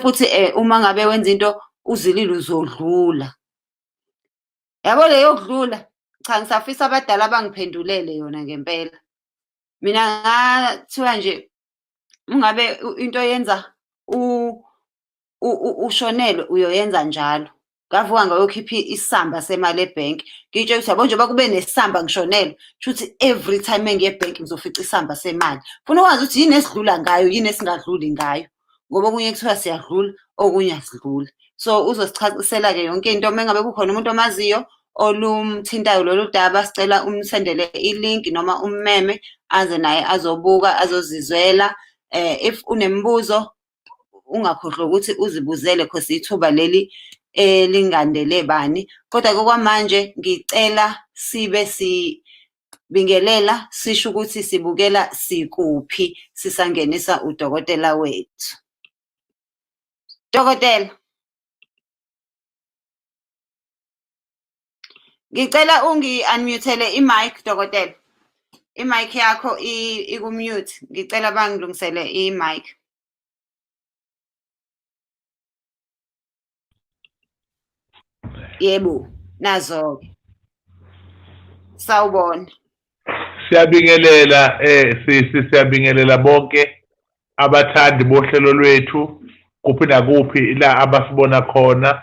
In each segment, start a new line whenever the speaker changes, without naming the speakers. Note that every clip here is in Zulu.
futhi uma ngabe wenza into uzilile uzodlula. Yabo leyo kudlula, cha ngisafisa abadala bangiphendulele yona ngempela. Mina ngathiwa nje ungabe into yenza ushonelwe uyoyenza njalo. Ngavuka ngayokhipha isamba semali ebhenki. Ngitshela ukuthi yabo njengoba kube nesamba ngishonelwe, kushuthi every time engiye ebhenki ngizofica isamba semali. Funa ukwazi ukuthi yini esidlula ngayo, yini esingadluli ngayo. Ngoba okunye kuthiwa siyadlula, okunye asidluli. So uzosichasisela-ke yonke into uma ngabe kukhona umuntu omaziyo olumthintayo lolu daba, sicela umsendele i-link noma ummeme aze naye azobuka azozizwela. If unemibuzo ungakhohlwa ukuthi uzibuzele cause ithuba leli lingandele bani. Kodwa okwamanje ngicela sibe sibingelela sisho ukuthi sibukela sikuphi sisangenisa udokotela wethu. Dokotela, ngicela ungi-unmute-ele i-mic dokotela. I-mic yakho iku-mute. Ngicela bangilungisele i-mic. Yebo, nazo-ke. Sawubona.
Siyabingelela siyabingelela bonke abathandi bohlelo lwethu kuphi nakuphi la abasibona khona.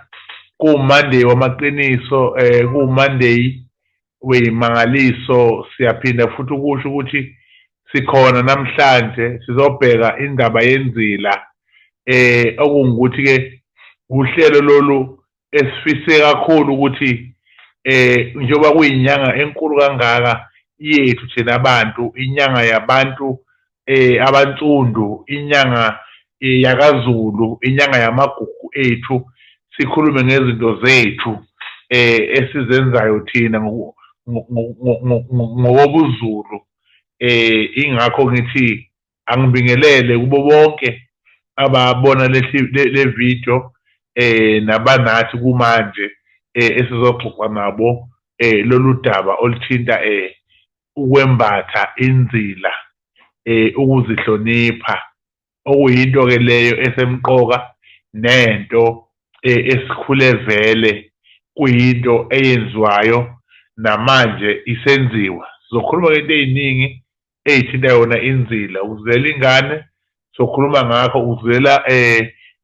Ku-Monday wamaqiniso, ku-Monday weyimangaliso. Siyaphinda futhi ukusho ukuthi sikhona namhlanje sizobheka indaba yenzila, okungukuthi-ke uhlelo lolu esifise kakhulu ukuthi njengoba kuyinyanga enkulu kangaka yethu thina abantu, inyanga yabantu abansundu, inyanga yakaZulu, inyanga yamagugu ethu, sikhulume ngezinto zethu esizenzayo thina ngokobuZulu. Ingakho ngithi angibingelele kubo bonke ababona le video nabanathi kumanje esizoxoxa nabo lolu daba oluthinta ukwembatha inzila, ukuzihlonipha, okuyinto-ke leyo esemqoka nento esikhule vele kuyinto eyenziwayo namanje isenziwa. Sizokhuluma ngento ey'ningi ey'thinta yona inzila, ukuzela ingane sokhuluma ngakho, ukuzela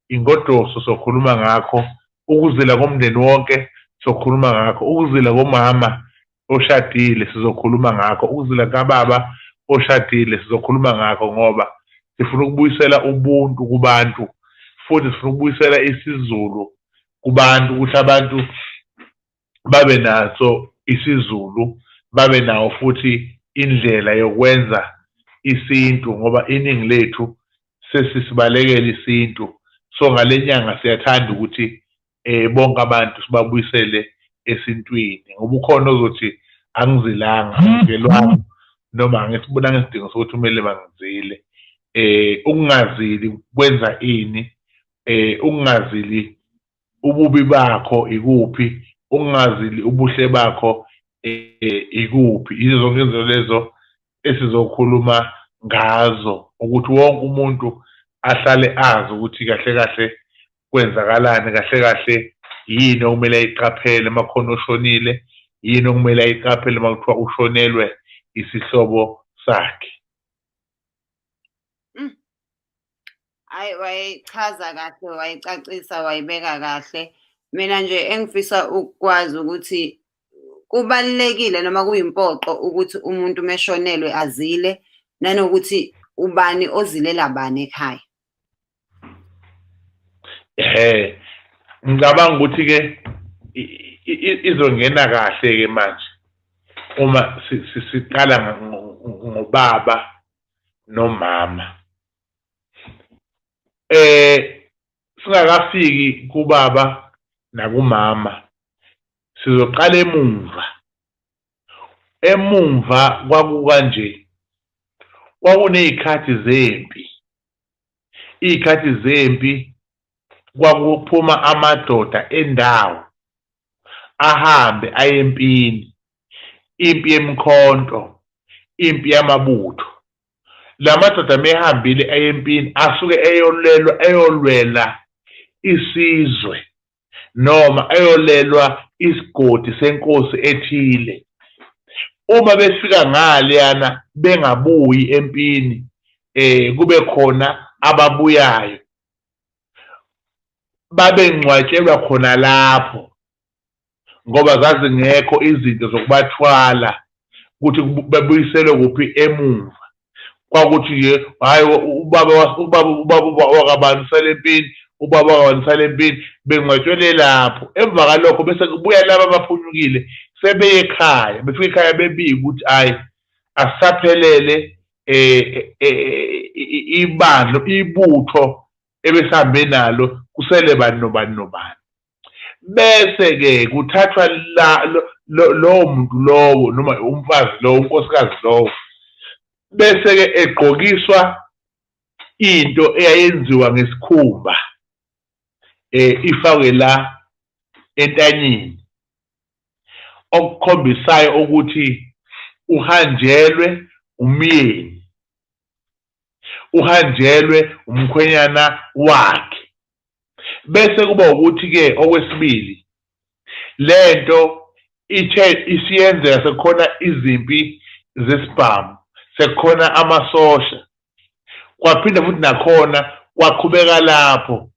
ingodoso sokhuluma ngakho, ukuzila komndeni wonke sokhuluma ngakho, ukuzila komama oshadile sizokhuluma ngakho, ukuzila kababa oshadile sizokhuluma ngakho, ngoba sifuna ukubuyisela ubuntu kubantu futhi sifuna ukubuyisela isiZulu kubantu, ukuthi abantu babe naso isiZulu, babe nawo futhi indlela yokwenza isintu, ngoba iningi lethu sesibalekela isintu. So ngale nyanga siyathanda ukuthi bonke abantu sibabuyisele esintwini, ngoba ukhona ozothi angizilanga, angizelwanga, noma angisibona ngesidingo sokuthi kumele bangizile. Ukungazili kwenza ini? Ukungazili ububi bakho ikuphi? Ukungazili ubuhle bakho ikuphi? Yizo zonke izinto lezo esizokhuluma ngazo, ukuthi wonke umuntu ahlale azi ukuthi kahle kahle kwenzakalani, kahle kahle yini okumele ayiqaphele uma khona oshonile, yini okumele ayiqaphele uma kuthiwa ushonelwe isihlobo sakhe.
Hayi, wayichaza kahle, wayicacisa, wayibeka kahle. Mina nje engifisa ukwazi ukuthi kubalulekile noma kuyimpoqo ukuthi umuntu meshonelwe azile, nanokuthi ubani ozilela bani ekhaya.
Ngicabanga ukuthi-ke izongena kahle-ke manje uma siqala ngobaba nomama. Singakafiki kubaba nakumama, sizoqala emumva kwakukanje. Kwakuney'khathi zempi, iy'khathi zempi kwakuphuma amadoda endawo ahambe aye empini, impi yemkhonto, impi yamabutho. La madoda mehambile aye empini asuke eyolwela isizwe noma ayolelwa isigodi senkosi ethile, uma befika ngaleyana bengabuyi empini, kube khona ababuyayo, babe ngcwatshelwa khona lapho ngoba zazingekho izinto zokubathwala ukuthi babuyiselwe kuphi emuva. Kwakuthi nje hayi ubaba wakabanisela empini, ubaba wakabanisela empini, bengcwatshelwe lapho. Emva kalokho bese kubuya laba abaphunyukile sebeye ekhaya, befika ekhaya bebika ukuthi hayi asaphelele ibutho ebesambe nalo, kusele bani nobani nobani. Bese-ke kuthathwa lowo muntu lowo noma umfazi lowo, unkosikazi lowo, bese-ke egqokiswa into eyayenziwa ngesikhumba, ifakwe la entanyeni, okukhombisayo ukuthi uhanjelwe umyeni, uhanjelwe umkhwenyana wakhe. Bese kuba ukuthi-ke okwesibili, lento ithe isiyenzeka sekukhona izimpi zesibhamu, sekukhona amasosha, kwaphinda futhi nakhona kwaqhubeka lapho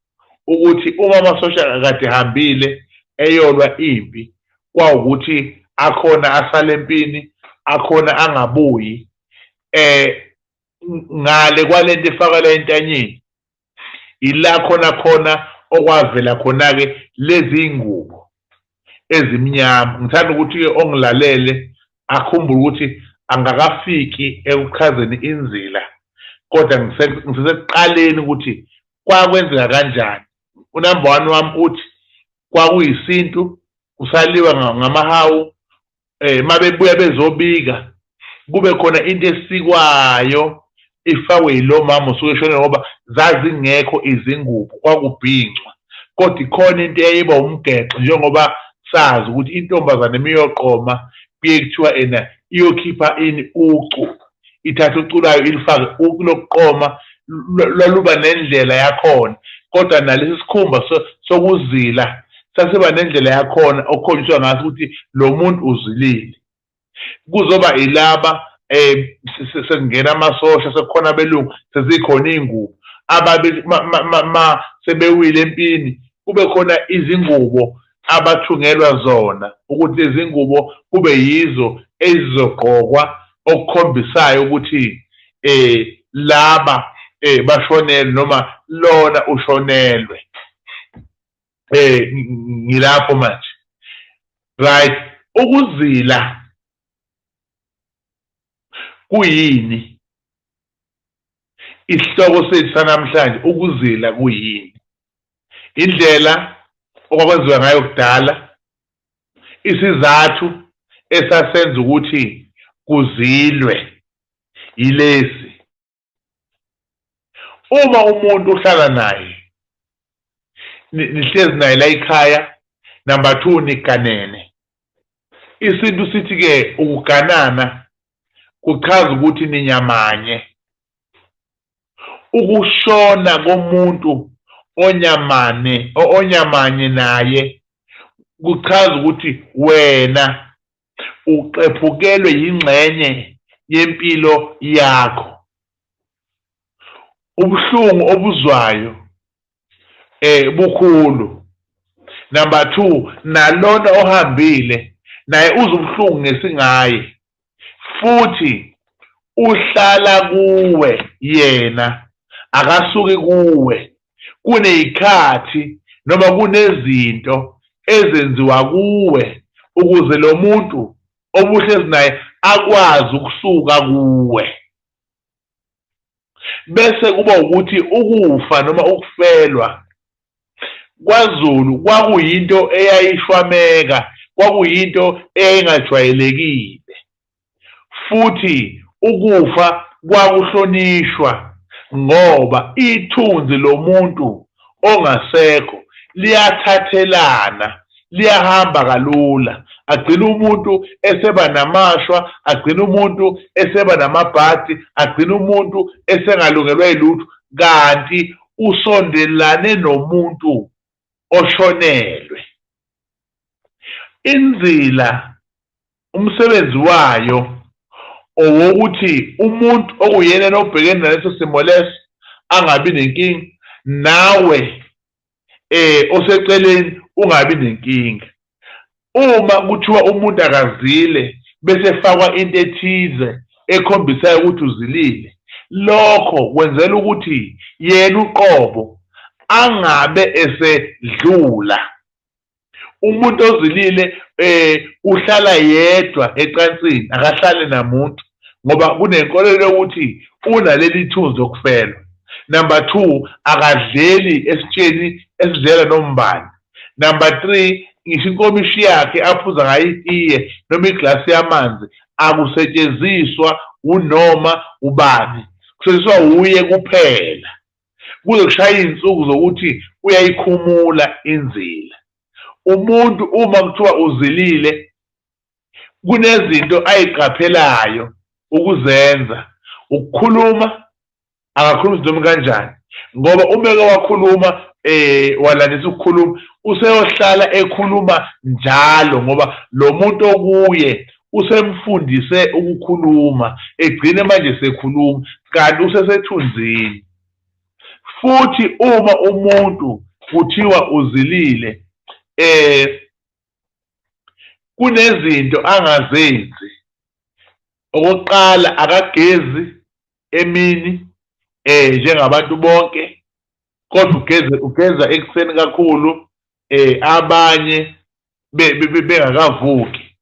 ukuthi uma amasosha akade ehambile eyolwa impi, kwawukuthi akhona asala empini, akhona angabuyi. Ngale kwalento efakela entanyeni ila khona okwavela khona-ke lezi ngubo ezimnyama. Ngithanda ukuthi-ke ongilalele akhumbule ukuthi angakafiki ekuchazeni inzila, kodwa ngisesekuqaleni ukuthi kwakwenzeka kanjani. Unumber 1 wami uthi kwakuyisintu, kusaliwa ngamahawu, mabebuya bezobika kube khona into esikwayo ifakwe yilo mama osuke eshonile ngoba zazingekho izingubo, kwakubhincwa. Kodwa ikhona into eyayiba umgexo, njengoba sazi ukuthi intombazane miyoqoma kuye kuthiwa ena iyokhipha ini ucu, ithatha ucu layo ilifake ucu lokuqoma lwaluba nendlela yakhona. Kodwa nalesi sikhumba sokuzila sasiba nendlela yakhona okukhonjiswa ngaso ukuthi lo muntu uzilile. Kuzoba ilaba sekungena amasosha, sekukhona abelungu, sezikhona iy'ngubo sebewile empini, kube khona izingubo abathungelwa zona ukuthi lezi ngubo kube yizo ezizogqokwa, okukhombisayo ukuthi laba bashonelwe noma lona ushonelwe. Ngilapho manje, right? Ukuzila kuyini? Isihloko sethu sanamhlanje, ukuzila kuyini? Indlela okwakwenziwa ngayo kudala, isizathu esasenza ukuthi kuzilwe yilesi. Uma umuntu uhlala naye, nihlezi naye la ekhaya, number 2 niganene, isintu sithi-ke ukuganana kuchaza ukuthi ninyamanye. Ukushona komuntu onyamanye naye kuchaza ukuthi wena uqephukelwe yingxenye yempilo yakho. Ubuhlungu obuzwayo bukhulu. Number 2, nalona ohambile naye uzubuhlungu ngesingaye, futhi uhlala kuwe yena, akasuki kuwe. Kuneyikhathi noma kunezinto ezenziwa kuwe ukuze lo muntu obuhlezi naye akwazi ukusuka kuwe. Bese kuba ukuthi ukufa noma ukufelwa kwaZulu kwakuyinto eyayishwameka, kwakuyinto eyayingajwayelekile, futhi ukufa kwakuhlonishwa ngoba ithunzi lomuntu ongasekho liyathathelana, liyahamba kalula. Agcina umuntu eseba namashwa, agcina umuntu eseba namabhadi, agcina umuntu esengalungelwa yilutho, kanti usondelane nomuntu oshonelwe. Inzila umsebenzi wayo owokuthi umuntu okuyena nobhekene naleso simo leso angabi nenkinga, nawe oseceleni ungabi nenkinga. Uma kuthiwa umuntu akazile bese efakwa into ethize ekhombisayo ukuthi uzilile, lokho kwenzela ukuthi yena uqobo angabe esedlula. Umuntu ozilile uhlala yedwa ecansini, akahlale namuntu, ngoba kunenkolelo yokuthi unaleli thunzi okufelwa. Number 2, akadleli esitsheni esidlela nombani. Number 3, ngisho inkomishi yakhe aphuza ngayo itiye noma iglasi yamanzi akusetshenziswa unoma ubani, kusetshenziswa uye kuphela. Kuze kushaya iy'nsuku zokuthi uyayikhumula inzila. Umuntu uma kuthiwa uzilile kunezinto ayiqaphelayo ukuzenza. Ukukhuluma, akakhulumi noma kanjani, ngoba umeke wakhuluma walandisa ukukhuluma useyohlala ekhuluma njalo, ngoba lo muntu okuye usemfundise ukukhuluma, egcine manje sekhuluma kanti usesethunzini. Futhi uma umuntu kuthiwa uzilile kunezinto angazenzi. Okokuqala, akagezi emini njengabantu bonke, kodwa ugeza ekuseni kakhulu, abanye bengakavuki.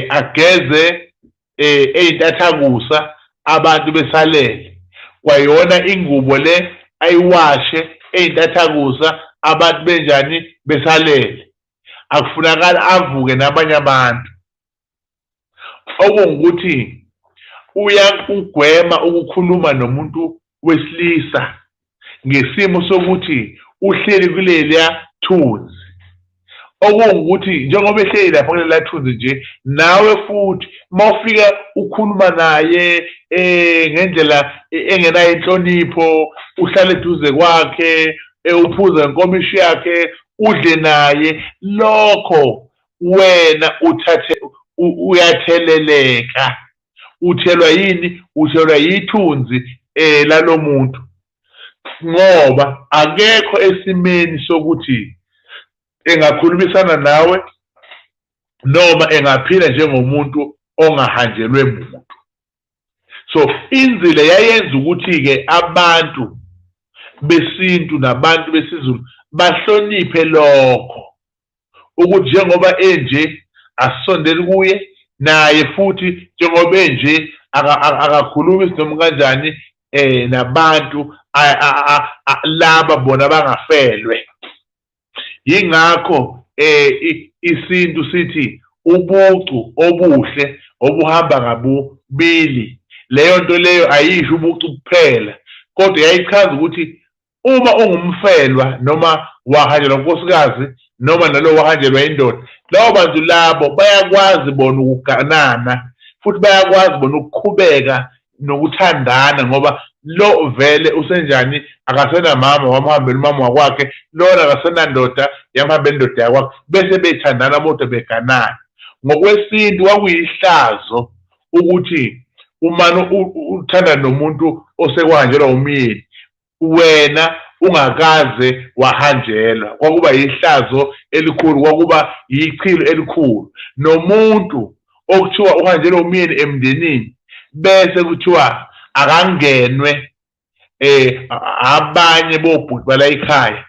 Ageze ey'ntathakusa abantu besalele, kwayona ingubo le ayiwashe ey'ntathakusa abantu benjani besalele. Akufunakala avuke nabanye abantu, okungukuthi uyakugwema ukukhuluma nomuntu wesilisa ngesimo sokuthi uhleli kuleliya thunzi. Okungukuthi njengoba ehleli lapha kulela thunzi nje, nawe futhi mawufika ukhuluma naye ngendlela engenayo inhlonipho, uhlale eduze kwakhe, uphuze inkomishi yakhe, udle naye, lokho wena uyatheleleka. Uthelwa yini? Uthelwa yithunzi lalo muntu, ngoba akekho esimeni sokuthi engakhulumisana nawe noma engaphila njengomuntu ongahanjelwe muntu. So inzila yayenza ukuthi-ke abantu besintu nabantu besizulu bahloniphe lokho, ukuthi njengoba enje asondele kuye, naye futhi njengoba enje akakhulumi noma kanjani nabantu laba bona bangafelwe. Yingakho isintu sithi ubucu obuhle obuhamba ngabubili. Leyo nto leyo ayisho ubucu kuphela, kodwa yayichaza ukuthi uma ungumfelwa noma wahanjelwa unkosikazi noma nalo wahanjelwa indoda, labo bantu labo bayakwazi bona ukuganana, futhi bayakwazi bona ukuqhubeka nokuthandana, ngoba lo vele usenjani akasena mama wamhambela umama wakwakhe, lona akasena ndoda yamhambela indoda yakwakhe, bese bethandana bodwa beganana. Ngokwesintu kwakuyihlazo ukuthi umane uthanda nomuntu osekwahanjelwa umyeni wena ungakaze wahanjelwa. Kwakuba yihlazo elikhulu, kwakuba yichilo elikhulu. Nomuntu okuthiwa uhanjelwe umyeni emndenini bese kuthiwa akangenwe abanye bobhuti bala ekhaya,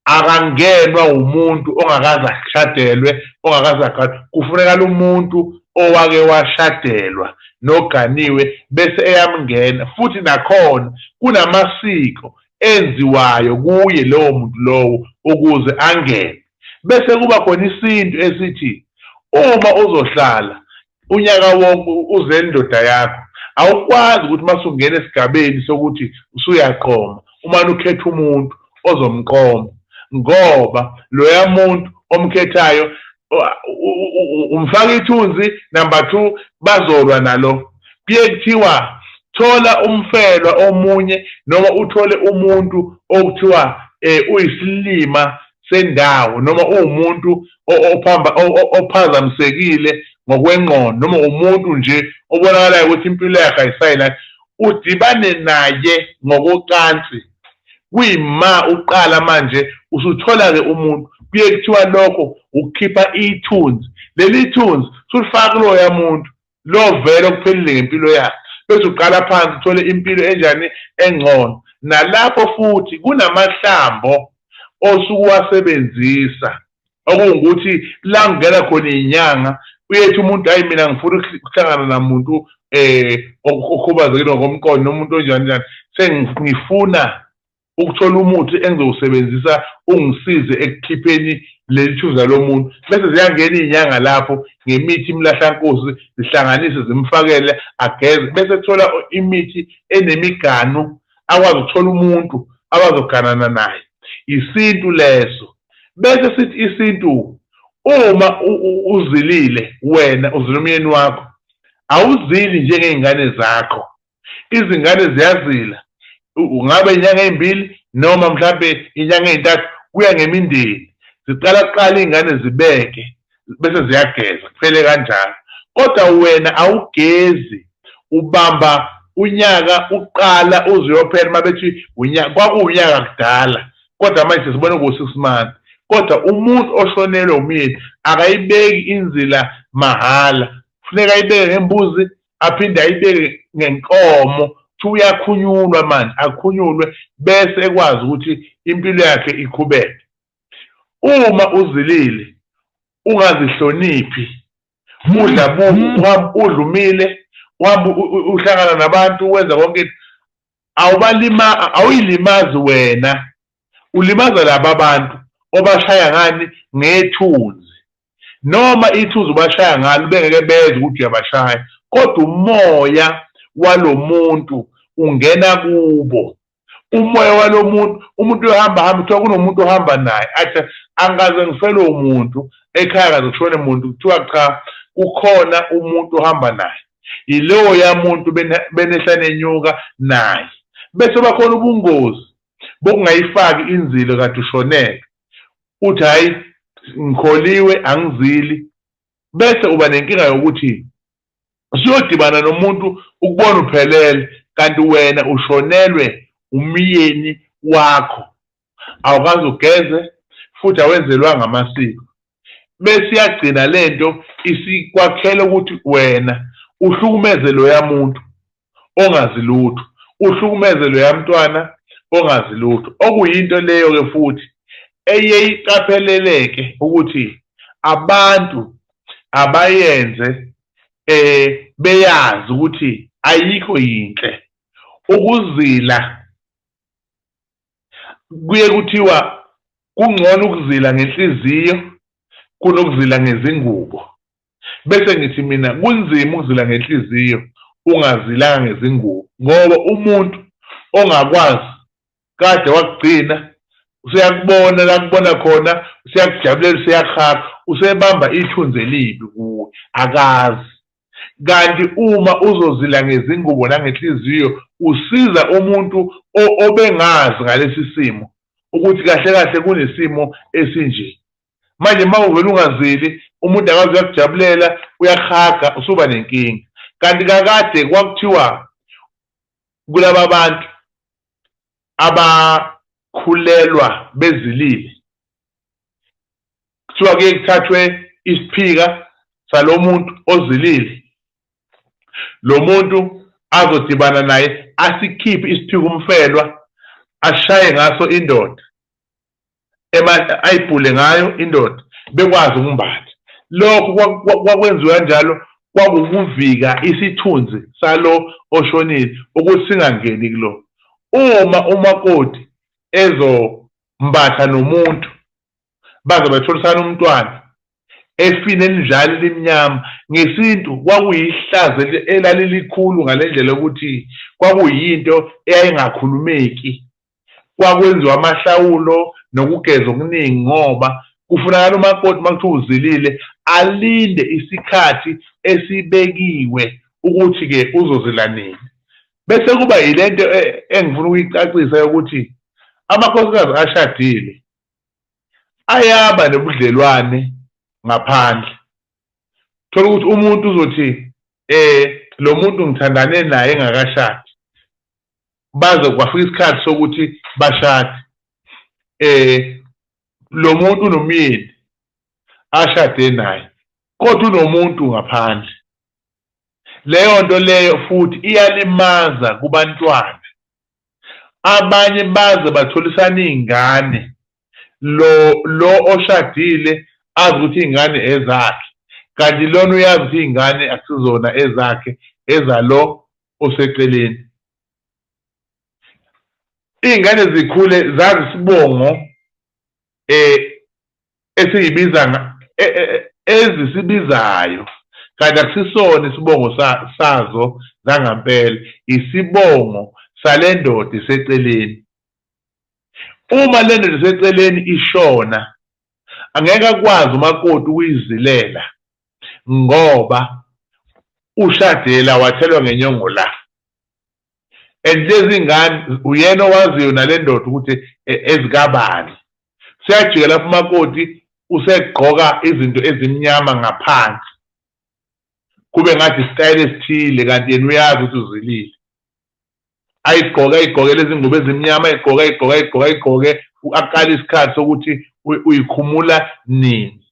akangenwa umuntu ongakaze ashadelwe, ongakaze agadwe. Kufunekala umuntu owake washadelwa noganiwe bese eyamngena. Futhi nakhona kunamasiko enziwayo kuye lowo muntu lowo ukuze angene. Bese kuba khona isintu esithi uma uzohlala unyaka wonke uze indoda yakho, awukwazi ukuthi masungena esigabeni sokuthi usuyaqoma umane ukhetha umuntu ozomqoma, ngoba loya muntu omkhethayo umfaka ithunzi. Number 2, bazolwa nalo. Kuye kuthiwa thola umfelwa omunye noma uthole umuntu okuthiwa uyisilima sendawo noma uwumuntu ophazamisekile ngokwengqondo noma umuntu nje obonakalayo ukuthi impilo yakhe ayisayilapho, udibane naye ngokocansi, kuyima uqala manje usuthola-ke umuntu, kuye kuthiwa lokho ukukhipha ithunzi. Leli thunzi sulifaka kuloya muntu lo vele okuphelile ngempilo yakhe, bese uqala phansi uthole impilo enjani engcono. Nalapho futhi kunamahlambo osukuwasebenzisa okungukuthi la kungena khona inyanga uyethi umuntu hayi mina ngifuna ukuhlangana namuntu okhubazekile ngokomqondo nomuntu onjani njani, sengifuna ukuthola umuthi engizowusebenzisa ungisize ekukhipheni leli thuza lomuntu, bese ziyangena izinyanga lapho ngemithi imlahlankosi zihlanganise zimfakele ageze, bese kuthola imithi enemiganu akwazi ukuthola umuntu abazoganana naye. Isintu leso. Bese sithi isintu uma uzilile wena uzila umyeni wakho awuzili njengey'ngane zakho, izingane ziyazila ungabe inyanga ey'mbili noma mhlampe inyanga ey'ntathu, kuya ngemindeni. Ziqala kuqala iy'ngane zibeke bese ziyageza kuphele kanjalo, kodwa wena awugezi, ubamba unyaka uqala uze uyophela uma bethi kwakuwunyaka kudala kodwa manje sesibona ku-6 months. Kodwa umuntu oshonelwe umyeni akayibeki inzila mahhala, kufuneka ayibeke ngembuzi aphinde ayibeke ngenkomo, kuthi uyakhunyulwa manje, akhunyulwe bese ekwazi ukuthi impilo yakhe iqhubeke. Uma uzilile ungazihloniphi, udla bubu, udla umile, uhlangana nabantu wenza konke, awuyilimazi wena, ulimaza laba abantu obashaya ngani ngethunzi, noma ithunzi ubashaya ngalo bengeke bezwe ukuthi uyabashaya, kodwa umoya walo muntu ungena kubo. Umoya walo muntu, umuntu ohamba kuthiwa kunomuntu ohamba naye, athi angaze ngifele umuntu ekhaya kaze kushone umuntu, kuthiwa cha kukhona umuntu ohamba naye, yiloya muntu benehla nenyuka naye. Bese bakhona ubungozi bokungayifaki inzilo kade ushonele, uthi hayi ngikholiwe angizili, bese uba nenkinga yokuthi usuyodibana nomuntu ukubona uphelele kanti wena ushonelwe umyeni wakho, awukaze ugeze futhi awenzelwanga amasiko. Bese iyagcina lento isikwakhela ukuthi wena uhlukumeze loya muntu ongazi lutho, uhlukumeze loya mntwana ongazi lutho, okuyinto leyo-ke futhi eyeyiqapheleleke ukuthi abantu abayenze beyazi ukuthi ayikho yinhle. Ukuzila kuye kuthiwa kungcono ukuzila ngenhliziyo kunokuzila ngezingubo. Bese ngithi mina kunzima ukuzila ngenhliziyo ungazilanga ngezingubo, ngoba umuntu ongakwazi kade wakugcina useyakubona la kubona khona, useyakujabulela, useyakhaga, usebamba ithunzi elibi kuwe, akazi. Kanti uma uzozila ngezingubo nangenhliziyo usiza umuntu obengazi ngalesi simo ukuthi kahle kahle kunesimo esinje. Manje uma uvele ungazili, umuntu akazi uyakujabulela, uyakhaga, usuba nenkinga. Kanti kakade kwakuthiwa kulaba bantu abakhulelwa bezilile, kuthiwa kuye kuthathwe isiphika salo muntu ozilile, lo muntu azodibana naye asikhiphe isiphika umfelwa ashaye ngaso indoda, ayibhule ngayo indoda bekwazi ukumbatha. Lokho kwakwenziwa kanjalo kwakuvika isithunzi salo oshonile ukuthi singangeni kulo. Uma umakoti ezombatha nomuntu baze batholisana umntwana efine elinjalo elimnyama, ngesintu kwakuyihlazo elalilikhulu ngale ndlela yokuthi kwakuyinto eyayingakhulumeki, kwakwenziwa amahlawulo nokugeza okuningi, ngoba kufunakala umakoti uma kuthiwa uzilile alinde isikhathi esibekiwe ukuthi-ke uzozila nini. Bese kuba yilento engifuna ukuyicacisa yokuthi amakhosikazi ashadile ayaba nebudlelwane ngaphandle. Thola ukuthi umuntu uzothi lo muntu ngithandane naye engakashadi, baze kwafika isikhathi sokuthi bashade. Lo muntu unomyeni ashade naye kodwa unomuntu ngaphandle. Leyo nto leyo futhi iyalimaza kubantwana. Abanye baze batholisana iy'ngane, lo oshadile azi ukuthi iy'ngane ezakhe, kanti lona uyazi ukuthi iy'ngane akusizona ezakhe, ezalo oseceleni. Iy'ngane zikhule zazi isibongo esiyibiza ezisibizayo, kanti akusisona isibongo sazo zangampela, isibongo sale ndoda iseceleni. Uma le ndoda iseceleni ishona, angeke akwazi umakoti ukuyizilela ngoba ushadela wathelwa ngenyongo la. And lezi ngane uyena owaziyo nale ndoda ukuthi ezikabani. Siyajika lapho umakoti usegqoka izinto ezimnyama ngaphansi, kube ngathi isitayile esithile, kanti yena uyazi ukuthi uzilile. Ayigqoke lezi ngubo ezimnyama, ayigqoke aqala isikhathi sokuthi uyikhumula nini.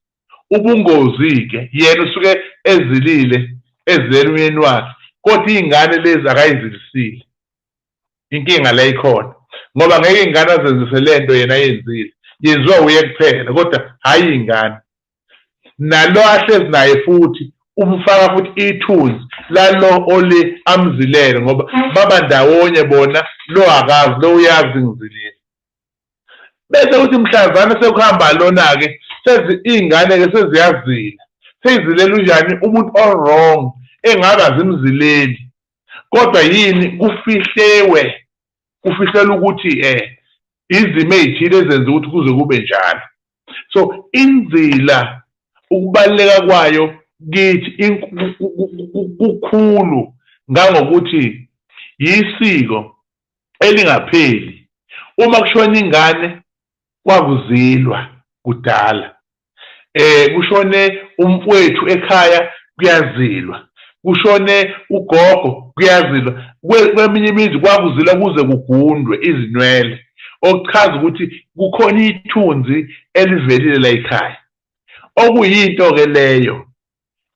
Ubungozi-ke yena usuke ezilile ezilele umyeni wakhe, kodwa iy'ngane lezi akayizilisile. Inkinga la ikhona ngoba ngeke iy'ngane azenzise le nto yena ayenzile, yenziwa uye kuphela kodwa hhayi iy'ngane. Nalo ahlezi naye futhi umfaka futhi ithunzi lalo ole amzilele ngoba baba ndawonye bona, lo akazi, lo uyazi ngizilile. Bese uthi mhlazana sekuhamba lona-ke iy'ngane-ke seziyazila, seyizilela unjani umuntu o-wrong engabe azimzileli, kodwa yini kufihlelwe ukuthi izimo ey'thile ezenza ukuthi kuze kube njalo. So inzila ukubaluleka kwayo kithi kukhulu ngangokuthi yisiko elingapheli. Uma kushona ingane kwakuzilwa kudala, kushone umfowethu ekhaya kuyazilwa, kushone ugogo kuyazilwa, kweminye imizi kwakuzilwa kuze kugundwe izinwele, okuchaza ukuthi kukhona ithunzi elivelile la ekhaya. Okuyinto-ke leyo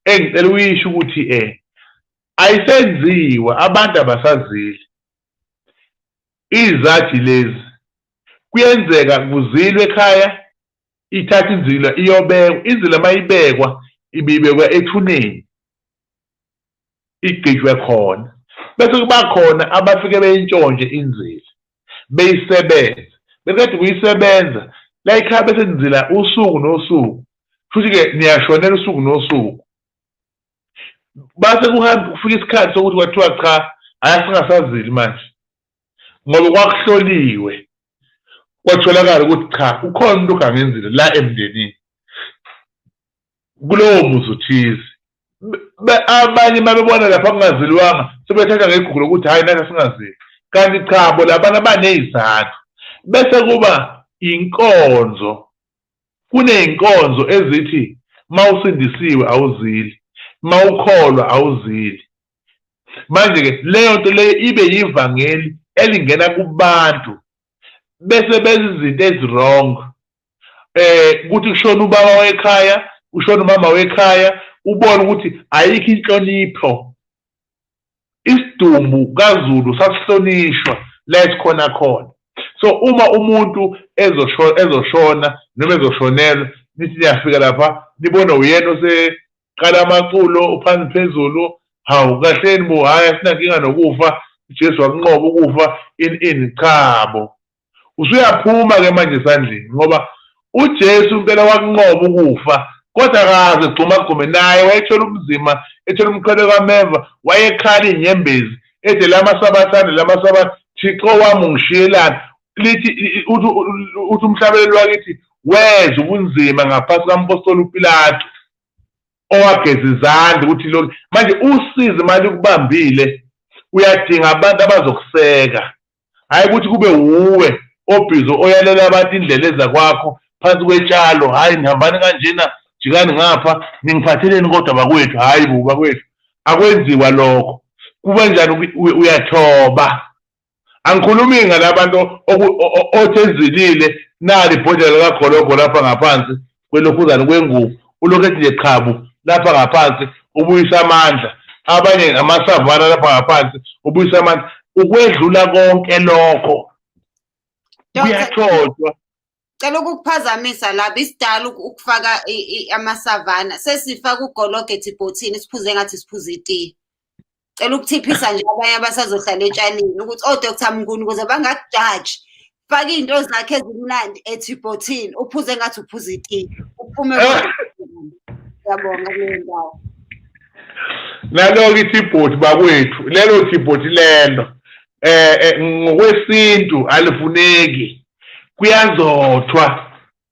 engicela uyisho ukuthi ayisenziwa, abantu abasazili. Izathi lezi kuyenzeka kuzilwe ekhaya, ithatha inzila iyobekwa, inzila mayibekwa ibibekwa ethuneni, igqitshwe khona, bese kuba khona abafike beyintshontshe inzila beyisebenza. Bekade kuyisebenza la ekhaya bese nizila usuku nosuku, futhi-ke niyashonela usuku nosuku. Base kuhamba kufika isikhathi sokuthi kwathiwa cha, singasazili manje ngoba kwakuhloliwe kwatholakala ukuthi cha, ukhona umuntu ongangenzile la emndenini kulowo muzi uthize. Abanye mabebona lapha kungazilwanga sebethatha ngegugu lokuthi hhayi nathi singazili, kanti cha, bo labana baney'zathu. Bese kuba inkonzo, kuney'nkonzo ezithi ma usindisiwe awuzili, ma ukholwa awuzili. Manje-ke leyo nto leyo ibe yivangeli elingena kubantu bese benza izinto ezi-wrong. Kuthi kushona ubaba wekhaya, kushona umama wekhaya, ubone ukuthi ayikho inhlonipho. Isidumbu kaZulu sasihlonishwa la esikhona khona. So uma umuntu ezoshona noma ezoshonelwa, nithi niyafika lapha nibona uyena oseqala amaculo uphansi phezulu, hawu kahleni bo, hhayi asinankinga nokufa, uJesu wakunqoba ukufa, ini chabo. Usuyaphuma-ke manje esandleni ngoba uJesu impela wakunqoba ukufa, kodwa akaze egxumagxume naye, wayethola ubunzima, ethola umqhele kameva, wayekhala iy'nyembezi ethi lamasabathane Thixo wami ungishiyelani. Lithi uthi umhlabeleli wakithi weza ubunzima ngaphansi kampostoli uPilato owageza izandla ukuthi lokhu manje usize manje ukubambile, uyadinga abantu abazokuseka, hhayi ukuthi kube wuwe obhizo oyalela abantu indlela ezakwakho phansi kwetshalo, hayi nihambani kanjena jikani ngapha ningiphatheleni kodwa bakwethu, hayi bo bakwethu akwenziwa lokho. Kuba njani uyathoba. Angikhulumi ngalabantu othezilile nali ibhodlela likagologo lapha ngaphansi kwelokhuzana kwengubo ulokhu ethi nje qhabu lapha ngaphansi ubuyisa amandla, abanye amasavana lapha ngaphansi ubuyisa amandla, ukwedlula konke lokho kuyathothwa.
Cela ukukuphazamisa laba isidala ukufaka amasavana sesifaka ugologo ebhotini siphuze ngathi siphuza itiye. Cela ukuthiphisa nje abanye abasazohlala etshanini ukuthi oDr Mnguni ukuze bangakujaji faka into zakhe ezimnandi ebhotini uphuze ngathi uphuza itiye uphume. Ngiyabonga kuleyo ndawo.
Nalo-ke ithibhoti bakwethu lelo thibhoti lelo ngokwesintu alifuneki, kuyazothwa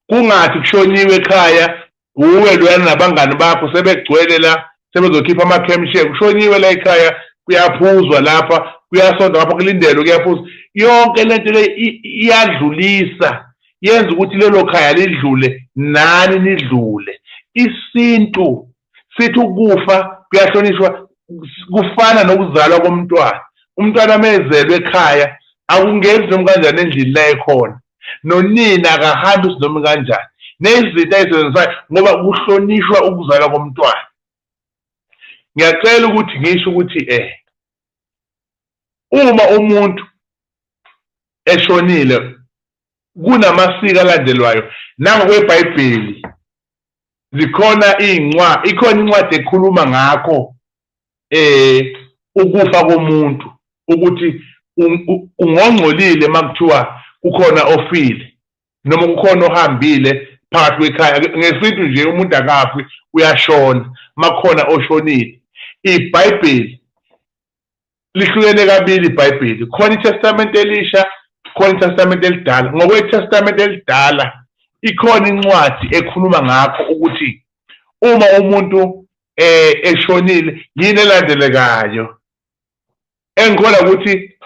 kungathi kushoniwe ekhaya uwe loyana nabangani bakho sebegcwele la sebezokhipha amakhemisheke, kushoniwe la ekhaya kuyaphuzwa lapha kuyasonda lapha kulindelwe kuyaphuzwa. Yonke lento le iyadlulisa yenza ukuthi lelo khaya lidlule nani nidlule. Isintu sithi ukufa kuyahlonishwa kufana nokuzalwa komntwana. Umntwana mezelwe ekhaya akungenzi noma kanjani endlini la ekhona, nonina akahambi noma kanjani nezinto ayisebenzisayo ngoba kuhlonishwa ukuzalwa komntwana. Ngiyacela ukuthi ngisho ukuthi uma umuntu eshonile kunamasiko alandelwayo nangokweBhayibheli. Ikhona incwadi ekhuluma ngakho ukufa komuntu ukuthi ungongcolile makuthiwa kukhona ofile noma kukhona ohambile phakathi kwekhaya. Ngesintu nje umuntu akafi uyashona makukhona oshonile. iBhayibheli lihlukene kabili iBhayibheli, khona iTestament elisha khona iTestament elidala. NgokweTestament elidala ikhona incwadi ekhuluma ngakho ukuthi uma umuntu eshonile yini elandelekayo. Engikhona ukuthi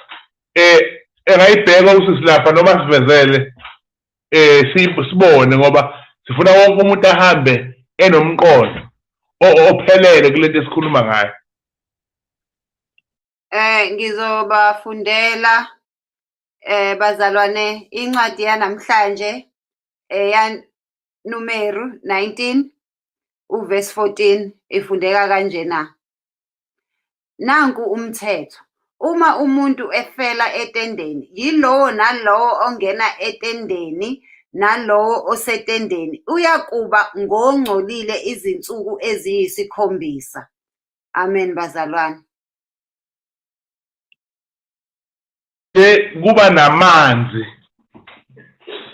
engayibheka usisilapha noma sivezele sibone ngoba sifuna wonke umuntu ahambe enomqondo ophelele kulento esikhuluma ngayo.
Ngizobafundela bazalwane incwadi yanamhlanje Numero 19 uverse 14 ifundeka kanjena. Nanku umthetho: uma umuntu efela etendeni, yilowo nalowo ongena etendeni nalowo osetendeni uyakuba ngongcolile izinsuku eziyisikhombisa. Amen bazalwane.
Kuba namanzi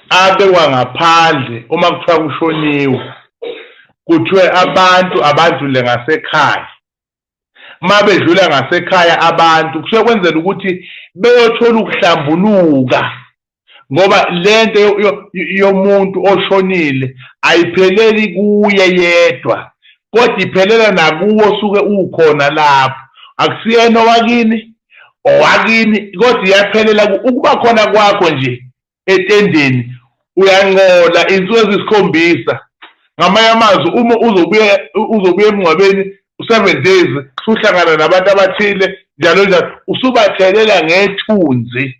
abekwa ngaphandle uma kuthiwa kushoniwe, kuthiwe abantu abadlule ngasekhaya. Uma bedlula ngasekhaya abantu kusuke kwenzela ukuthi beyothola ukuhlambuluka, ngoba lento yomuntu oshonile ayipheleli kuye yedwa kodwa iphelela nakuwo osuke ukhona lapho. Akusiyena owakini kodwa iyaphelela ukuba khona kwakho nje etendeni uyanqola insuku ezisikhombisa. Ngamanye amazwi uma uzobuya emngcwabeni u7 days usuhlangana nabantu abathile njalo njalo usubathelela ngethunzi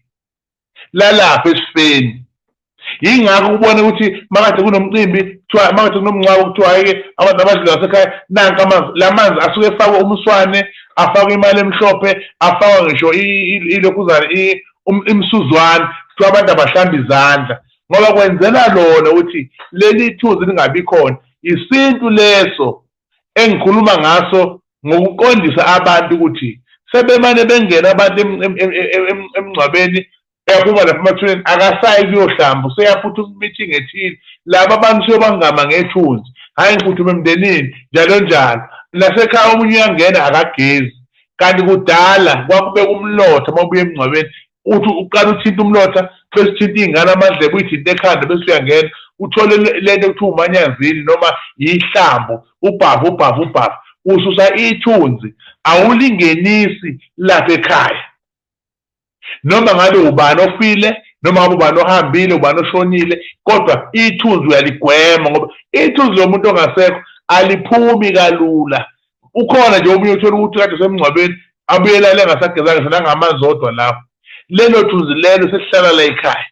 lalapha esifeni. Yingakho ubone ukuthi makade kunomcimbi kuthiwa makade kunomngcwabo kuthiwa abantu abadlula ngasekhaya nanka amanzi. La manzi asuke efakwe umswane, afakwe imali emhlophe, afakwa ngisho ilokhuzana imsuzwane, kuthiwa abantu abahlamba izandla ngoba kwenzela lona ukuthi leli thuzi lingabi khona. Isintu leso engikhuluma ngaso ngokuqondisa abantu ukuthi sebemane bengena abantu emngcwabeni eyaphuma lapha emathuneni akasayi kuyohlamba useyaphutha meeting ethile. Laba abantu sebangama ngethunzi, hayi ngiphuthume emndenini njalo njalo. Nasekhaya omunye uyangena akagezi, kanti kudala kwakubeka umlotha uma ubuya emngcwabeni uthi uqala uthinta umlotha bese uthinta iy'ngane amadlebe uyithinta ekhanda bese uyangena uthole lento ekuthiwa umanyanzini noma yihlambu ubhavu ususa ithunzi awulingenisi lapha ekhaya. Noma ngabe ubani ofile noma ngabe ubani ohambile ubani oshonile, kodwa ithunzi uyaligwema ngoba ithunzi lomuntu ongasekho aliphumi kalula. Ukhona nje omunye uthola ukuthi kade semngcwabeni abuyelale engasagezanga senangamanzi odwa lapho. Lelo thunzi lelo sesihlala la ekhaya.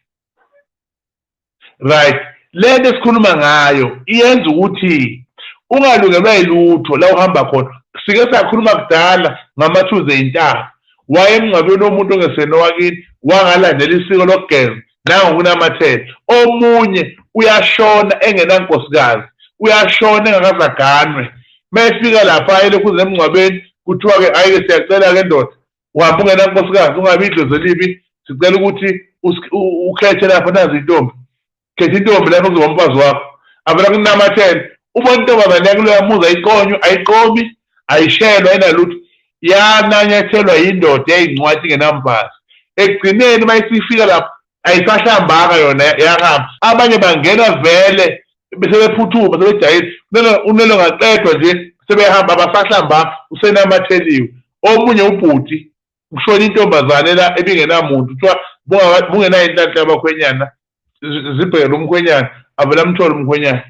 Right, lento esikhuluma ngayo iyenza ukuthi ungalungelwa yilutho la uhamba khona. Sike sakhuluma kudala ngamathunzi ey'ntaba. Wayemngcwabeni womuntu ongesenowakini wangalandela isiko lokugeza nangokunamathela. Omunye uyashona engenankosikazi, uyashona engakazaganwe. Mayefika lapha elokhu emngcwabeni kuthiwa-ke ayike siyacela-ke ndoda uhambe ungenankosikazi ungabi idlozi elibi, sicela ukuthi ukhethe lapha nazi intombi. Khetha intombi lapho kuzoba umfazi wakho. Avela kunamathele ubona intombazane yakho loya muzi ayikonywa, ayiqomi, ayishelwa, ayinalutho. Yananyathelwa yindoda yayingcwathi ingenamfazi. Ekugcineni mayisifika lapho ayisahlambanga yona yahamba. Abanye bangena vele sebephuthuma sebejayisa unelo ngaqedwa nje sebehamba abasahlambanga usenamatheliwe. Omunye ubhuti kushona intombazane la ebingenamuntu kuthiwa bungenayo inhlanhla yabakhwenyana zibhekele umkhwenyana avela amthole umkhwenyana.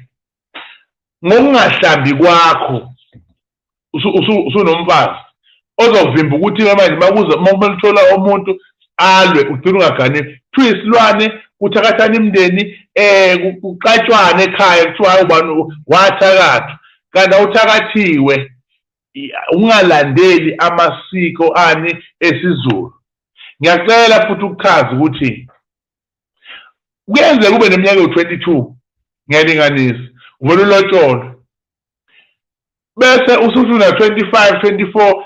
Ngokungahlambi kwakho usunomfazi ozovimba ukuthi manje makumele umuntu alwe ugcina ungaganiwe. Kuthiwa isilwane kuthakathana imindeni kuqatshwane ekhaya kuthiwa ubani wathakathwa, kanti awuthakathiwe. Ungalandeli amasiko ani esiZulu. Ngiyacela futhi ukuchaza ukuthi kuyenzeka ube neminyaka ewu-22 ngiyalinganisa uvela ulotsholo bese usuna 25 24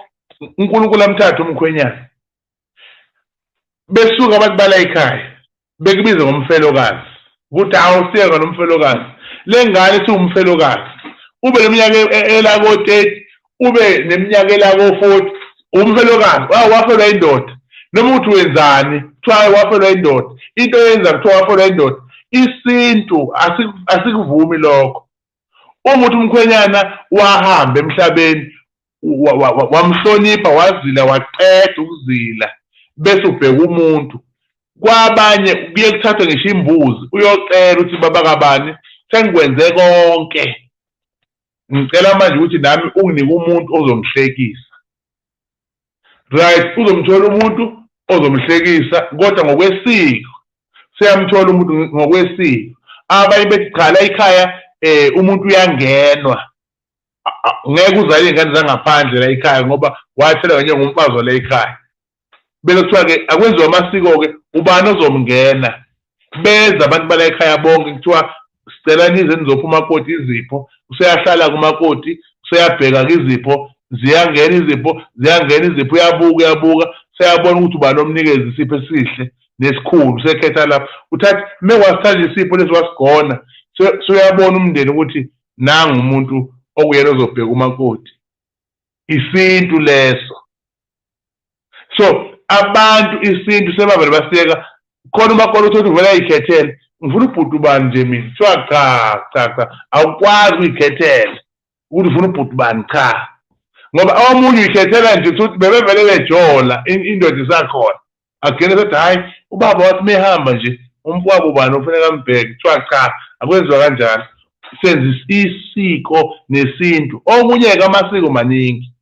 uNkulunkulu amthatha umkhwenyana besuka abantu bala ekhaya bekubiza ngomfelokazi ukuthi awusiyeka nomfelokazi. Le ngane siwumfelokazi ube neminyaka elako-30 ube neminyaka elako-40 umfelokazi wafelwa indoda. Noma uthi wenzani kuthiwa wafelwa indoda, into yenza kuthiwa wafelwa indoda. Isintu asikuvumi lokho. Uma uthi umkhwenyana wahamba emhlabeni wamhlonipha wazila waqeda ukuzila bese ubheka umuntu. Kwabanye kuye kuthathwe ngisho imbuzi uyocela ukuthi baba kabani sengikwenze konke, ngicela manje ukuthi nami unginike umuntu ozomhlekisa. Right, uzomthola umuntu ozomhlekisa kodwa ngokwesiko. Siyamthola umuntu ngokwesiko. Abanye bethi cha la ekhaya umuntu uyangenwa. Ngeke uzale ingane zangaphandle la ekhaya ngoba wathela kanye ngumfazi la ekhaya. Bese kuthiwa-ke akwenziwa amasiko-ke ubani ozomngena. Beza abantu bala ekhaya bonke kuthiwa sicela nize nizophuma umakoti izipho. Useyahlala kumakoti, useyabheka izipho, ziyangena izipho, uyabuka seyabona ukuthi ubani omnikeza isipho esihle nesikhulu sekhetha lapho. Uthathi mekwasithatha isipho lesi wasigona suyabona umndeni ukuthi nangu umuntu okuyena ozobheka umakoti. Isintu leso. So abantu isintu sebavele basiyeka khona umakoti uthi uvela ayikhethele ngifuna ubhuti ubani nje mina. Kuthiwa cha awukwazi uyikhethela ukuthi ufuna ubhuti bani cha, ngoba omunye uyikhethela nje ukuthi bebevele bejola indoda isakhona agcine sethi hayi ubaba wathi mehamba nje umfowabo ubani ufuneka ambheke. Kuthiwa cha akwenziwa kanjalo. Senza isiko nesintu. Okunye-ke amasiko maningi.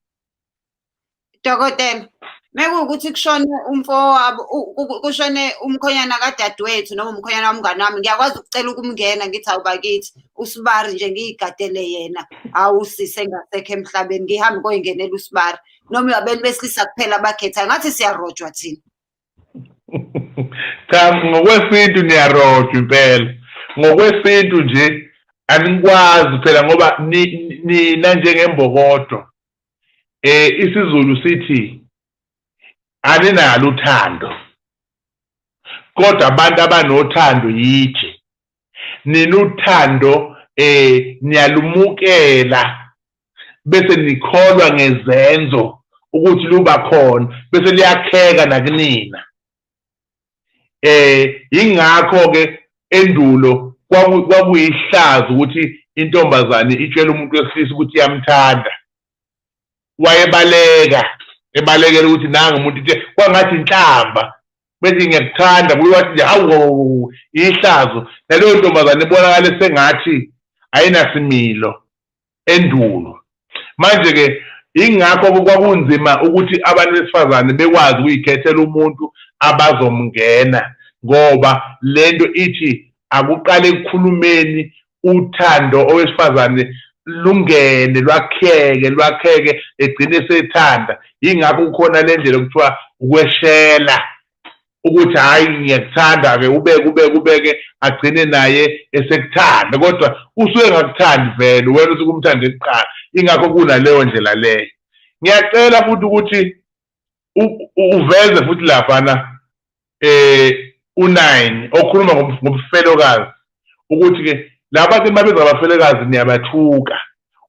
Dokotela, mekuwukuthi kushone umfowabo kushone umkhonyana kadadewethu noma umkhonyana womngane wami, ngiyakwazi ukucela ukumngena ngithi awubakithi uSibari nje ngiyigadele yena awusise ngasekho emhlabeni ngihambe koyingenela uSibari noma abeni besilisa kuphela bakhetha ngathi siyarojwa thina.
Cha ngokwesintu niyarojwa impela. Ngokwesintu nje anikwazi phela ngoba nina njengembokodo isiZulu sithi aninalo uthando, kodwa abantu abanothando yitshe. Ninuthando niyalumukela bese nikholwa ngezenzo ukuthi luba khona bese liyakheka nakunina. Ingakho-ke endulo kwakuyihlazo ukuthi intombazane itshele umuntu wesilisa ukuthi iyamthanda. Wayebaleka ebalekela ukuthi nanga umuntu kwangathi inhlamba bethi ngiyekuthanda kuye wathi nje hawu ihlazo naleyo ntombazane ibonakala sengathi ayinasimilo endulo. Manje-ke ingakho kwakunzima ukuthi abantu besifazane bekwazi ukuyikhethela umuntu abazomngena, ngoba lento ithi akuqale ekukhulumeni uthando owesifazane lungene lwakheke egcine sethanda. Ingakho kukhona le ndlela okuthiwa ukweshela, ukuthi hayi ngiyekuthanda-ke ubeke agcine naye esekuthanda, kodwa usuke engakuthandi vele wena usuke umthande kuqala. Ingakho kunaleyo ndlela leyo. Ngiyacela futhi ukuthi uveze futhi laphana u9 okhuluma ngomfelokazi ukuthi-ke labantu babiza abafelokazi niyabathuka.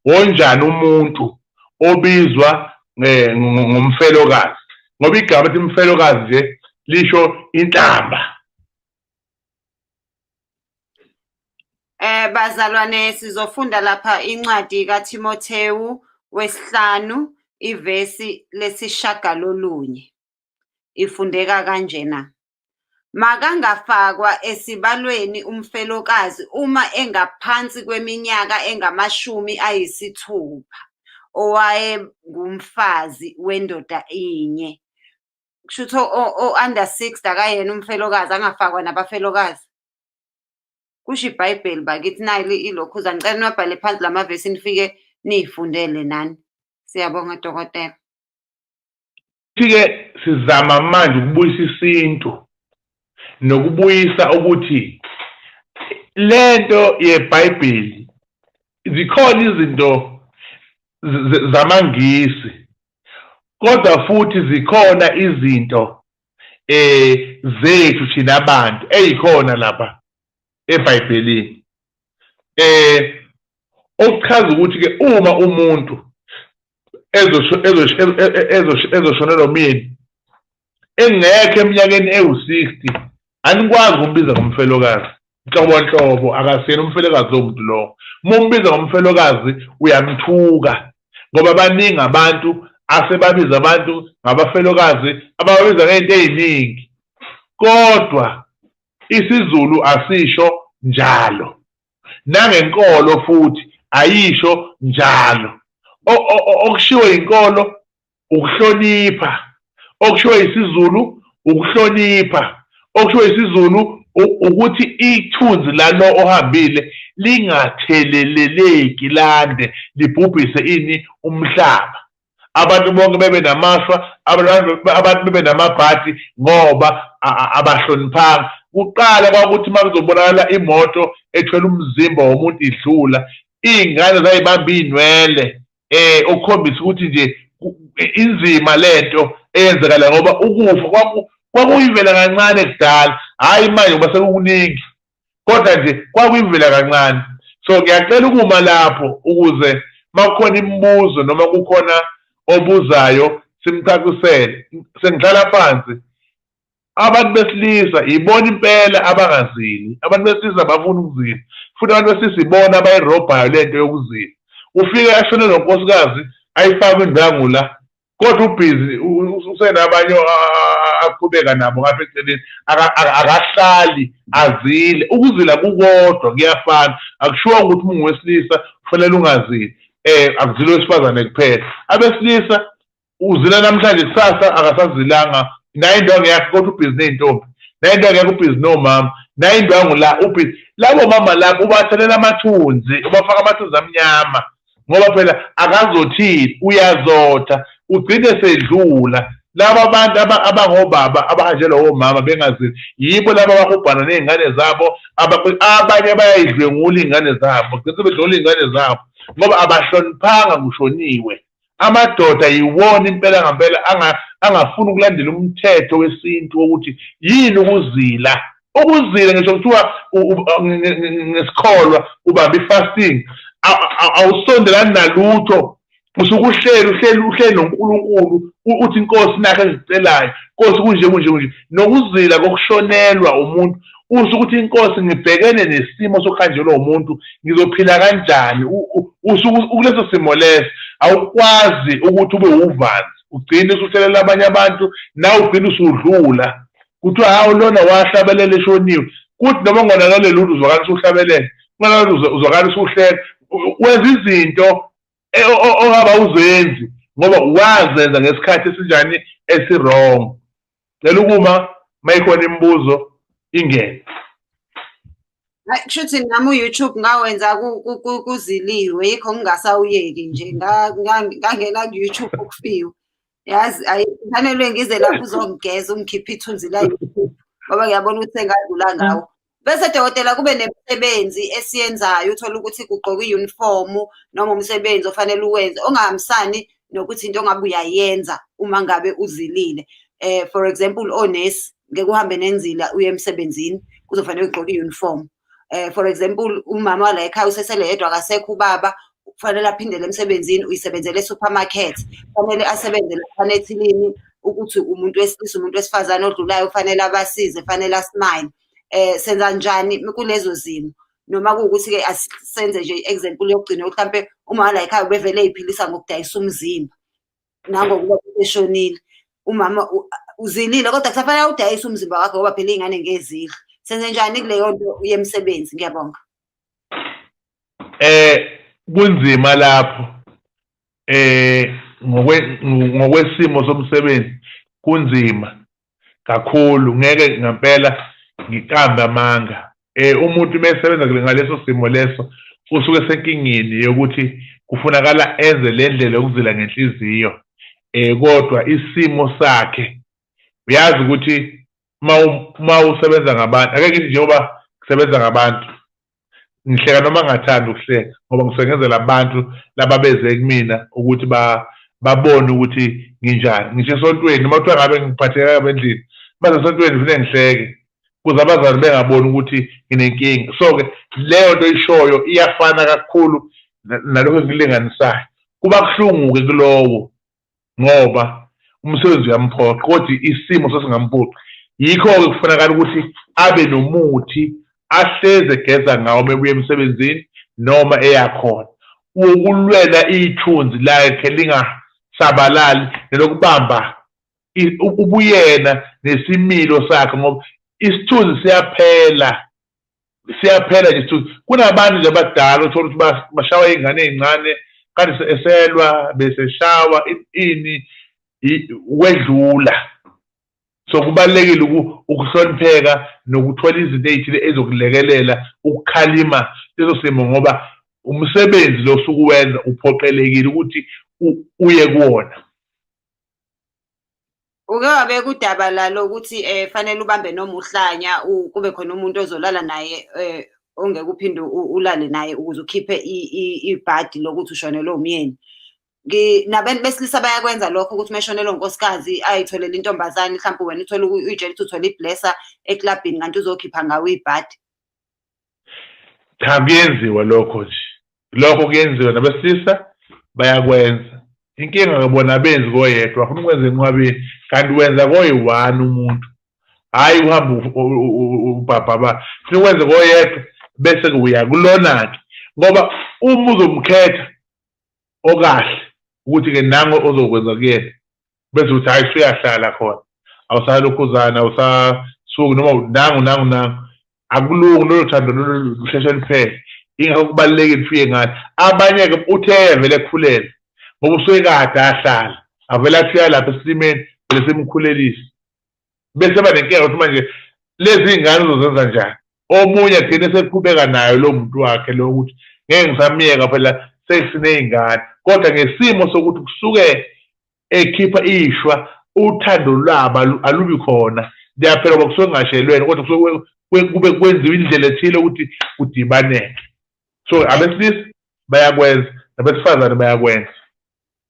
Onjani umuntu obizwa ngomfelokazi? Ngoba igama lithi umfelokazi nje lisho inhlamba.
Bazalwane, sizofunda lapha incwadi kaTimothewu wesihlanu ivesi lesishagalolunye. Ifundeka kanjena: makangafakwa esibalweni umfelokazi uma engaphansi kweminyaka engama-60 owayengumfazi wendoda inye. Kusho under 60 akayena umfelokazi, angafakwa nabafelokazi. Kusho iBhayibheli bakithi nali ilokhuza. Ngicela niwabhale phansi lamavesi nifike niyifundele nani. Siyabonga dokotela.
Sike sizama manje ukubuyisa isintu nokubuyisa ukuthi lento yeBhayibheli zikhona izinto zamangisi, kodwa futhi zikhona izinto zethu thina abantu eyikhona lapha eBhayibhelini. Okuchaza ukuthi-ke uma umuntu ezoshonelwa umyeni engekho eminyakeni ewu-60, anikwazi ukumbiza ngomfelokazi. Nhlobo akasiyena umfelokazi womuntu lowo. Uma umbiza ngomfelokazi uyamthuka, ngoba baningi abantu asebabiza abantu ngabafelokazi ababiza ngey'nto ey'ningi, kodwa isiZulu asisho njalo, nangenkolo futhi ayisho njalo. Okushiwo inkolo ukuhlonipha, okushiwo isiZulu ukuhlonipha, okushiwo isiZulu ukuthi ithunzi lalo ohambile lingatheleleleki lande libhubhise ini umhlaba. Abantu bonke bebe namashwa, abantu bebe namabhadi ngoba abahloniphanga. Kuqala kwakuthi uma kuzobonakala imoto ethwele umzimba womuntu idlula, iy'ngane zayibamba iy'nwele ukukhombisa ukuthi nje inzima lento eyenzekala, ngoba ukufa kwakuyivela kancane kudala, hhayi manje ngoba sekukuningi, kodwa nje kwakuyivela kancane. So ngiyacela ukuma lapho ukuze uma kukhona imibuzo noma kukhona obuzayo simcacisele. Sengihlala phansi, abantu besilisa ibona impela abangazini, abantu besilisa bafuna ukuzila, futhi abantu besilisa ibona abayirobhayo lento yokuzila. Ufike ashonelwe unkosikazi ayifake indangula, kodwa ubhizi usenabanye aqhubeka nabo ngapha eceleni, akahlali azile. Ukuzila kukodwa kuyafana, akushiwo ukuthi uma ungowesilisa kufanele ungazili, akuzile owesifazane kuphela. Abesilisa uzila namhlanje, kusasa akasazilanga, nayo indwangu yakhe, kodwa ubhizi ney'ntombi, nayo indwangu yakhe ubhizi nomama, nayo indwangu la ubhizi. Labo mama labo ubathelela amathunzi, ubafaka amathunzi amnyama, ngoba phela akazothini, uyazotha, ugcine sedlula. Laba abantu abangobaba abahanjelwa omama bengazili, yibo laba abahubhana ney'ngane zabo, abanye bayayidlwengula iy'ngane zabo, gcine bedlula iy'ngane zabo ngoba abahloniphanga kushoniwe. Amadoda yiwona impela ngampela angafuni ukulandela umthetho wesintu wokuthi yini ukuzila. Ukuzila ngisho kuthiwa ngesikholwa ubamba i-fasting, awusondelani nalutho, usuke uhleli noNkulunkulu, uthi inkosi nakho engicelayo, Nkosi kunje. Nokuzila kokushonelwa umuntu usho ukuthi inkosi ngibhekene nesimo sokuhanjelwa umuntu, ngizophila kanjani? Usuke ukuleso simo leso awukwazi ukuthi ube uvanzi, ugcine usuthelela abanye abantu, nawe ugcine usudlula. kuthiwa hawu lona wahlabelela eshoniwe, kuthi noma ungonakale lutho uzwakala usuhlabelele, ungonakale uzwakala usuhleka, wenza izinto ongaba uzenzi ngoba wazenza ngesikhathi esinjani esirong. Cela ukuma mayikhona imibuzo ingene.
Kushuthi nami u-YouTube ngawenza kuziliwe, yikho ngingasawuyeki nje ngangena ku-YouTube ukufiwa. Yazi kufanele ngize lapho uzongigeza ungikhiphe ithunzi la YouTube ngoba ngiyabona ukuthi sengadlula ngawo. Bese dokotela kube nemisebenzi esiyenzayo, uthola ukuthi kugqoka i-uniform noma umsebenzi ofanele uwenze ongahambisani nokuthi into ongabe uyayenza uma ngabe uzilile. For example, onesi ngeke uhambe nenzila uye emsebenzini, kuzofanele ugqoke i-uniform. For example, umama wala ekhaya usesele yedwa akasekho ubaba, kufanele aphindele emsebenzini, uyisebenzele e-supermarket, kufanele asebenze laphana ethilini ukuthi umuntu wesilisa umuntu wesifazane odlulayo kufanele abasize, kufanele asmile. Senza njani kulezo zimo? Noma kuwukuthi-ke asenze nje i-example yokugcina ukuthi mhlampe umama la ekhaya ubevele ey'philisa ngokudayisa umzimba nangokuba eshonile. Umama uzilile kodwa kusafanele udayise umzimba wakhe ngoba phela iy'ngane ngezidla. Senze njani kuleyo nto yemsebenzi? Ngiyabonga.
Kunzima lapho ngokwesimo somsebenzi kunzima kakhulu, ngeke ngempela ngiqambe amanga. Umuntu mesebenza ngaleso simo leso usuke senkingeni yokuthi kufunakala enze le ndlela yokuzila ngenhliziyo, kodwa isimo sakhe uyazi ukuthi ma usebenza ngabantu, ake ngithi njengoba kusebenza ngabantu ngihleka noma ngathanda ukuhleka ngoba ngisengenzela abantu laba beze kumina ukuthi babone ukuthi nginjani. Ngisho esontweni noma kuthiwa ngabe ngiphatheka kabi endlini, mase esontweni kufanele ngihleke kuze abazali bengaboni ukuthi nginenkinga. So-ke leyo nto ishoyo iyafana kakhulu nalokho engikulinganisayo. Kuba kuhlungu-ke kulowo ngoba umsebenzi uyamphoqa kodwa isimo sesingamphoqi. Yikho-ke kufunakala ukuthi abe nomuthi ahleze egeza ngawo mebuya emsebenzini noma eyakhona, ukulwela ithunzi lakhe lingasabalali nelokubamba ubuyena nesimilo sakhe ngoba isithunzi siyaphela nje isithunzi. Kunabantu nje abadala uthola ukuthi bashawa iy'ngane ey'ncane kanti eselwa beseshawa ini wedlula. So kubalulekile ukuhlonipheka nokuthola izinto ey'thile ezokulekelela ukukhalima leso simo ngoba umsebenzi lo osukuwenza uphoqelekile ukuthi uye kuwona.
Uke wabeka udaba lalo ukuthi fanele ubambe noma uhlanya kube khona umuntu ozolala naye ongeke uphinde ulale naye ukuze ukhiphe ibhadi lokuthi ushonelwe umyeni. Nabantu besilisa bayakwenza lokho ukuthi meshonelwe unkosikazi ayitholele intombazane, mhlawumbe wena uthole uyitshela ukuthi uthole iblesser eklabhini kanti uzokhipha ngawo ibhadi.
Cha, kuyenziwa lokho nje, lokho kuyenziwa nabesilisa bayakwenza. Inkinga ngabona benzi koyedwa, afuna ukwenza enqwabeni kanti wenza koyi-one umuntu, hhayi uhambe ubhabhaba. Funa ukwenze koyedwa bese-ke uya kulona-ke ngoba uma uzomkhetha okahle ukuthi-ke nango ozokwenza kuyena bese uthi hhayi usuyahlala khona, awusalokhuzana, awusasuki noma nangu akulungi lolo thando lolo lusheshe liphele. Ingakho kubalulekile ufike ngani. Abanye-ke uthe vele ekukhulele ngoba usuke kade ahlala avele afika lapha esimeni vele semkhulelise bese banenkinga ukuthi manje lezi y'ngane uzozenza njani. Omunye agcine seqhubeka nayo lo muntu wakhe lo ukuthi ngeke ngisamyeka phela sesiney'ngane, kodwa ngesimo sokuthi kusuke ekhipha ishwa uthando lwabo alubi khona. Liyaphela ngoba kusuke kungashelweni kodwa kusuke kube kwenziwa indlela ethile ukuthi kudibaneke. So abesilisa bayakwenza nabesifazane bayakwenza.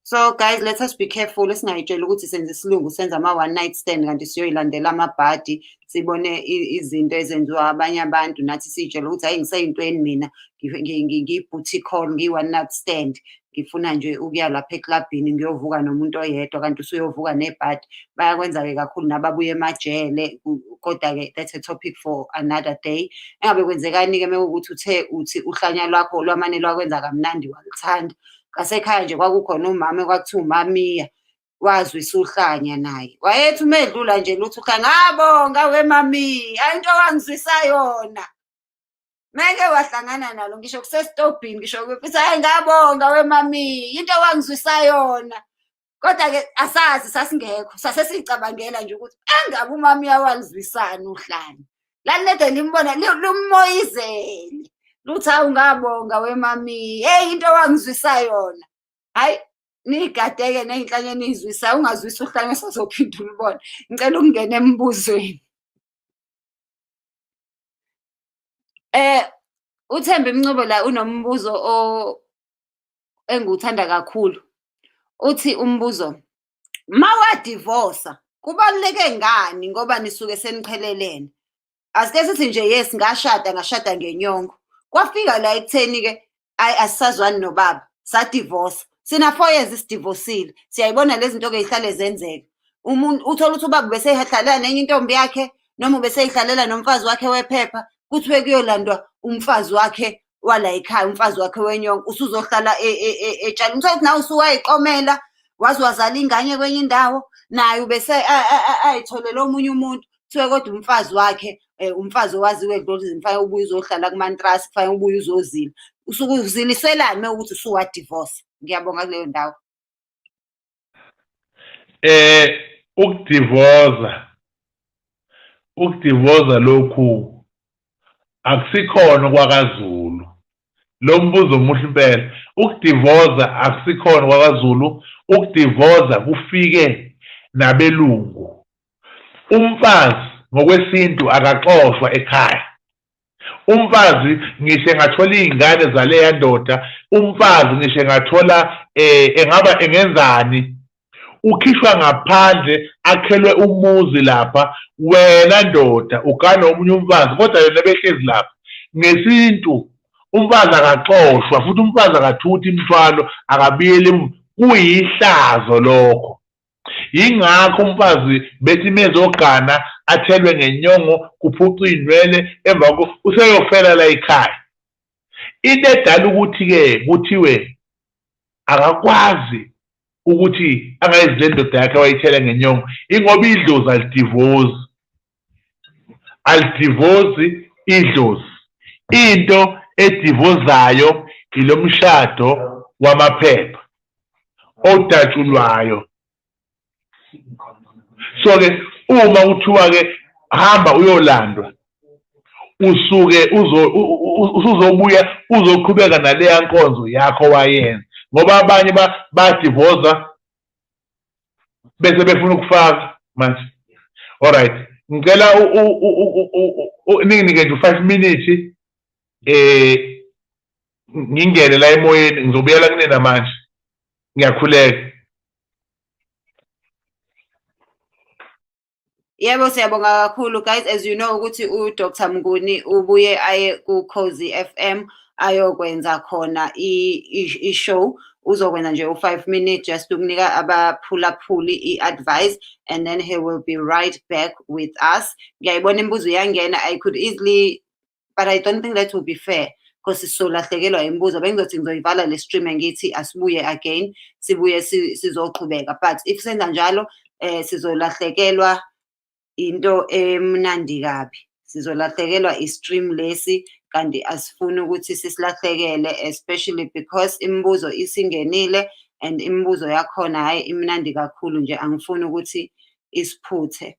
So guys, let us be careful. Singayitshela ukuthi senze isilungu senza ama-one night stand kanti siyoyilandela amabhadi, sibone izinto ezenziwa abanye abantu nathi siy'tshela ukuthi hhayi ngiseyintweni mina ngiyi-booty call, ngiyi-one night stand, ngifuna nje ukuya lapha eklabhini ngiyovuka nomuntu oyedwa kanti usuyovuka nebhadi. Bayakwenza-ke kakhulu nababuye emajele, kodwa-ke that's a topic for another day. Engabe kwenzekani-ke mekuwukuthi uthi uhlanya lwakho lwamane lwakwenza kamnandi waluthanda, ngasekhaya nje kwakukhona umama ekwakuthiwa uMamiya, wazwisa uhlanya naye. Wayethi uma edlula nje lutho uhlanya, ngabonga wemami, into wangizwisa yona. Meke wahlangana nalo ngisho kusestobhini ngisho kuphi hayi ngabonga wemami, into wangizwisa yona. Kodwa-ke asazi sasingekho, sasesicabangela nje ukuthi angabe umami uyawalizwisana uhlanya. Lalilede limbona lummoyizele. Luthi hawu ngabonga wemami, hey into wangizwisa yona. Hayi nigadeke ney'nhlanya niyizwisa, ungazwisa uhlanya sazophinda ulibona. Ngicela ukungena embuzweni. uThembi Mncube la unombuzo engiwuthanda kakhulu. Uthi umbuzo, mawadivosa kubaluleke ngani ngoba nisuke seniqhelelene? Asike sithi nje yes ngashada ngenyongo. Kwafika la ekutheni-ke asisazwani nobaba, sadivosa. Sina 4 years sidivosile. Siyayibona lezi zinto-ke zihlale zenzeka. Umuntu uthola ukuthi ubaba ubesey'hlalela nenye intombi yakhe noma ubesey'hlalela nomfazi wakhe wephepha, kuthiwe kuyolandwa umfazi wakhe wala ekhaya, umfazi wakhe wenyongo, usuzohlala etshalini. Uthola ukuthi nawe usuwayiqomela, waze wazala ingane kwenye indawo, naye ubese ayitholele omunye umuntu, kuthiwe kodwa umfazi wakhe umfazi owaziwe edlozini kufanele ubuye uzohlala kumantrasi, kufanele ubuye uzozila. Usuke uziliselani uma ukuthi usuwadivosa? Ngiyabonga kuleyo ndawo.
Ukudivoza lokhu akusikhona kwakaZulu. Lo mbuzo omuhle impela. Ukudivoza akusikhona kwakaZulu. Ukudivoza kufike nabelungu. Umfazi ngokwesintu akaxoshwa ekhaya. Umfazi ngisho engathola iy'ngane zaleya ndoda, umfazi ngisho engathola engenzani, ukhishwa ngaphandle akhelwe umuzi lapha, wena ndoda ugana omunye umfazi kodwa yona behlezi lapha. Ngesintu umfazi akaxoshwa futhi umfazi akathuthi imithwalo akabiyeli, kuyihlazo lokho. Yingakho umfazi bethi mezogana athelwe ngenyongo, kuphucwe iy'nwele, emva kokho useyofela la ekhaya. Into edala ukuthi-ke kuthiwe akakwazi ukuthi angayizile indoda yakhe wayithela ngenyongo, ingoba idlozi alidivozi idlozi. Into edivozayo ilo mshado wamaphepha odatshulwayo. So-ke uma kuthiwa-ke hamba uyolandwa, usuke usuzobuya uzoqhubeka naleya nkonzo yakho wayenza, ngoba abanye badivoza bese befuna ukufaka manje. Alright, ngicela ninginike nje 5 minutes ngingene la emoyeni, ngizobuyela kunina manje. Ngiyakhuleka.
Yebo, siyabonga kakhulu guys. As you know ukuthi uDr Mnguni ubuye aye kuKhozi FM ayokwenza khona i-show. Uzokwenza nje u5 minutes just ukunika abaphulaphuli i-advice, and then he will be right back with us. Ngiyayibona imibuzo iyangena. I could easily, but I don't think that will be fair because sisolahlekelwa imibuzo. Bengizothi ngizoyivala le stream ngithi asibuye again, sibuye sizoqhubeka. But if senza njalo sizolahlekelwa into emnandi kabi, sizolahlekelwa i-stream lesi, kanti asifuni ukuthi sisilahlekele, especially because imibuzo isingenile and imibuzo yakhona hayi imnandi kakhulu nje, angifuni ukuthi isiphuthe.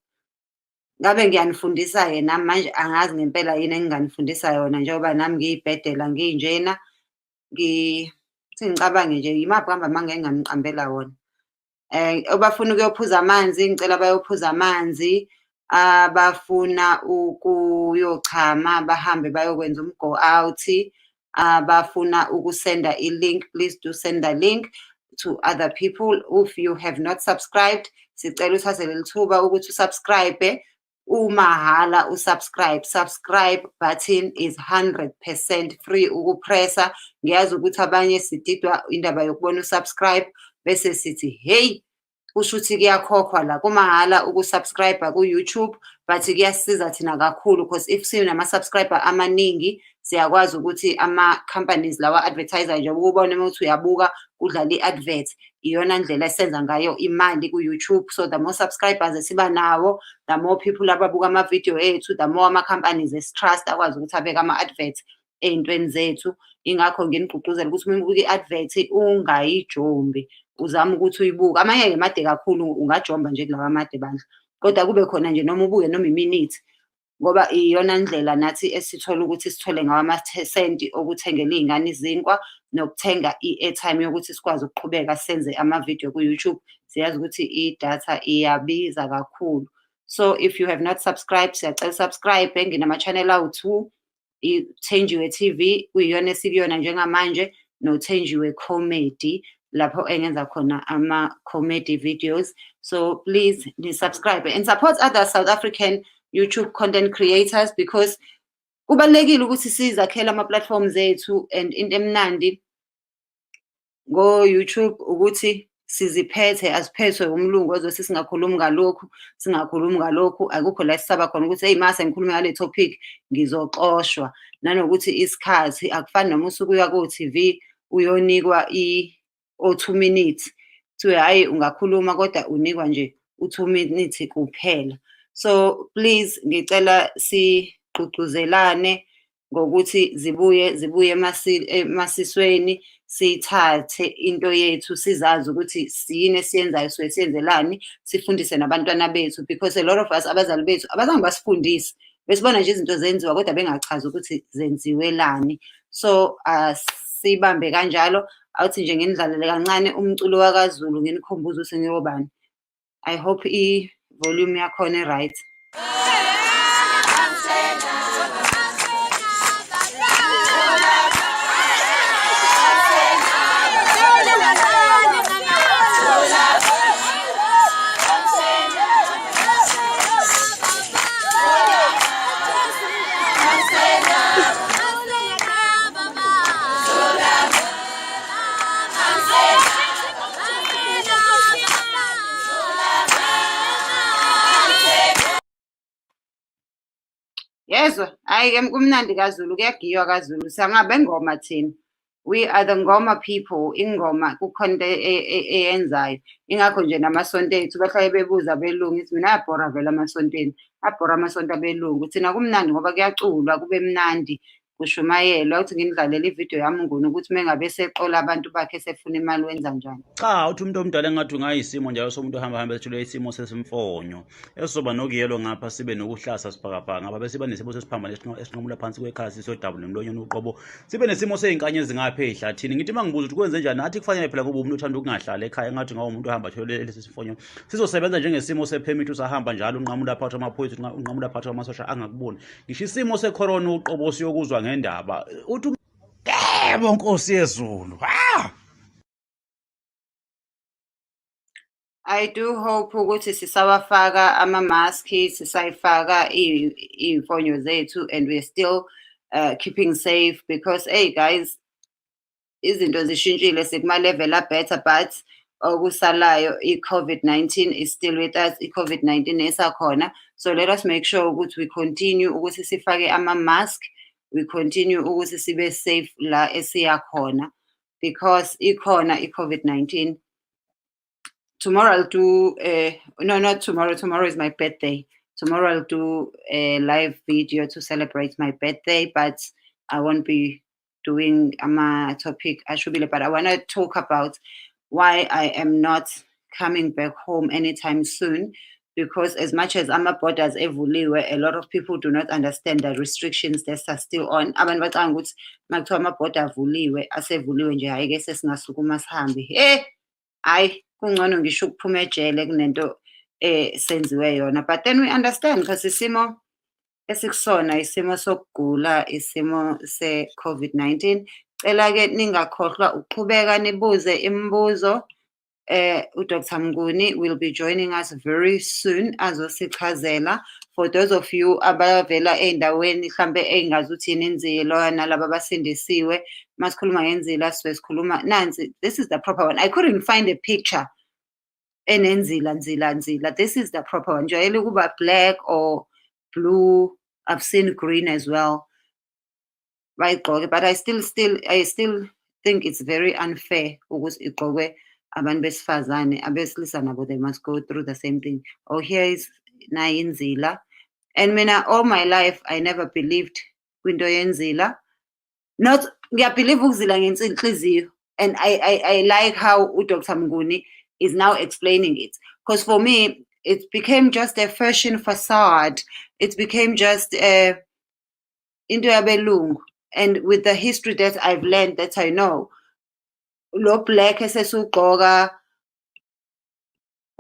Ngabe ngiyanifundisa-ke nami manje, angazi ngempela yini enginganifundisa yona njengoba nami ngiyibhedela nginjena. Ngicabange nje yimaphi kuhamba mangeke ngamqambela wona. Abafuna ukuyophuza amanzi ngicela bayophuza amanzi, abafuna ukuyochama bahambe bayokwenza umgo out, abafuna ukusenda i-link, please do send the link to other people. If you have not subscribed, sicela uthathe leli thuba ukuthi usubscribe. Umahala subscribe button is 100% free ukupressa. Ngiyazi ukuthi abanye sididwa indaba yokubona usubscribe bese sithi hey kusho ukuthi kuyakhokhwa la kumahhala ukusubscribe ku-YouTube, but kuyasisiza thina kakhulu because if sinama-subscriber amaningi siyakwazi ukuthi ama-companies lawa advertiser nje ukubona ukuthi uyabuka kudlala i-advert, iyona ndlela esenza ngayo imali ku-YouTube. So the more subscribers esiba nawo, the more people ababuka ama-video ethu, the more ama-companies esi-trust akwazi ukuthi abeke ama-advert ey'ntweni zethu. Ingakho nginigqugquzela ukuthi uma ubuka i-advert ungayijombi, uzame ukuthi uyibuke. Amanye-ke made kakhulu, ungajomba nje kulawa amade bandla, kodwa kube khona nje noma ubuke noma iminithi, ngoba iyona ndlela nathi esithola ukuthi sithole ngawo amasenti okuthengela iy'ngane izinkwa nokuthenga i-airtime yokuthi sikwazi ukuqhubeka senze amavidiyo ku-YouTube. Siyazi ukuthi idatha iyabiza kakhulu. So if you have not subscribed, siyacela subscribe. Nginama-channel awu-2, iThenjiwe TV kuyiyona esikuyona njengamanje, noThenjiwe Comedy lapho engenza khona ama-comedy videos. So please ni-subscribe and support other South African YouTube content creators, because kubalulekile ukuthi sizakhele ama-platforms ethu. And into emnandi ngo-YouTube ukuthi siziphethe, asiphethwe umlungu ozothi singakhulumi ngalokhu, singakhulumi ngalokhu. Akukho la esisaba khona ukuthi hey, mase ngikhulume ngale topic ngizoxoshwa. Nanokuthi isikhathi akufani noma usuke uya ko-TV uyonikwa o-2 minutes, kuthiwe hhayi ungakhuluma, kodwa unikwa nje u-2 minutes kuphela. So please ngicela sigqugquzelane ngokuthi zibuye emasisweni, siyithathe into yethu, sizazi ukuthi siyini esiyenzayo, suke siyenzelani, sifundise nabantwana bethu, because a lot of us abazali bethu abazange basifundise, besibona nje izinto zenziwa kodwa bengachazi ukuthi zenziwelani. So sibambe kanjalo. Awuthi nje nginidlalele kancane umculo wakaZulu nginikhumbuze ukuthi ngiyobani. I hope i-volume yakhona i-right. Yezwa, hhayi-ke kumnandi kaZulu, kuyagiywa kaZulu, sangabe ngoma thina. We are the ngoma people. Ingoma kukhona into eyenzayo. Ingakho nje namasonto ethu bahlale bebuza abelungu, ithi mina ayabhora vele amasontweni, abhora amasonto abelungu. Thina kumnandi ngoba kuyaculwa, kube mnandi, kushumayelwa. Uthi nginidlalele ividiyo yami uNguni ukuthi uma ngabe seqola abantu bakhe sefuna imali wenza njani.
Cha, uthi umuntu omdala engathi ungayisimo njalo somuntu ohamba ethule isimo sesimfonyo esizoba nokuyelo ngapha, sibe nokuhlasa sibhakabhaka ngapha, bese siba nesimo sesiphambano esinqamula phansi kwekhala sisodabula emlonyeni uqobo, sibe nesimo sey'nkanye ezingapha ey'hlathini. Ngithi uma ngibuza ukuthi kwenze njani, nathi kufanele phela kube umuntu othanda ukungahlali ekhaya, engathi ngawo umuntu ohamba athole lesi sifonyo, sizosebenza njengesimo sephemithi, usahamba njalo unqamula phakathi kwamaphoyisa, unqamula phakathi kwamasosha angakuboni. Ngisho isimo secorona uqobo siyokuzwa ngendaba, uthi yebo Nkosi yezulu.
I do hope ukuthi sisawafaka ama-maski, sisayifaka iy'mfonyo zethu, and we're still keeping safe, because hey guys, izinto zishintshile, sikuma-level a-better, but okusalayo i-COVID-19 is still with us. I-COVID-19 esakhona. So let us make sure ukuthi we continue ukuthi sifake ama-mask, we continue ukuthi sibe safe la esiya khona, because ikhona i-COVID-19. Tomorrow I'll do no, not tomorrow. Tomorrow is my birthday. Tomorrow I'll do a live video to celebrate my birthday, but I won't be doing a topic. But I want to talk about why I am not coming back home anytime soon, because as much as ama-borders evuliwe, a lot of people do not understand the restrictions that are still on. Abantu bacanga ukuthi makuthiwa ama-border avuliwe, asevuliwe nje, hhayi-ke sesingasukuma sihambe. Hayi, kungcono ngisho ukuphuma ejele kunento senziwe yona. But then we understand, because isimo esikusona isimo sokugula, isimo se-COVID-19. Cela-ke ningakhohlwa ukuqhubeka nibuze imibuzo. uDr. Mnguni will be joining us very soon azosichazela. For those of you abavela ey'ndaweni mhlambe ey'ngazi ukuthi yini inzilo, nalaba abasindisiwe, masikhuluma ngenzilo sikhuluma nansi, this is the proper one. I couldn't find a picture enenzila. This is the proper one. Jwayele ukuba black or blue. I've seen green as well. Bayigqoke, but I still think it's very unfair ukuthi igqokwe abantu besifazane. Abesilisa nabo they must go through the same thing. Oh, here is nayo inzila. And mina all my life I never believed kwinto yenzila. Not ngiyabelieve ukuzila ngenhliziyo. And I like how Dr. Mnguni is now explaining it. Because for me, it became just a fashion facade. It became just into abelungu. And with the history that I've learned, that I know, lo black esesugqoka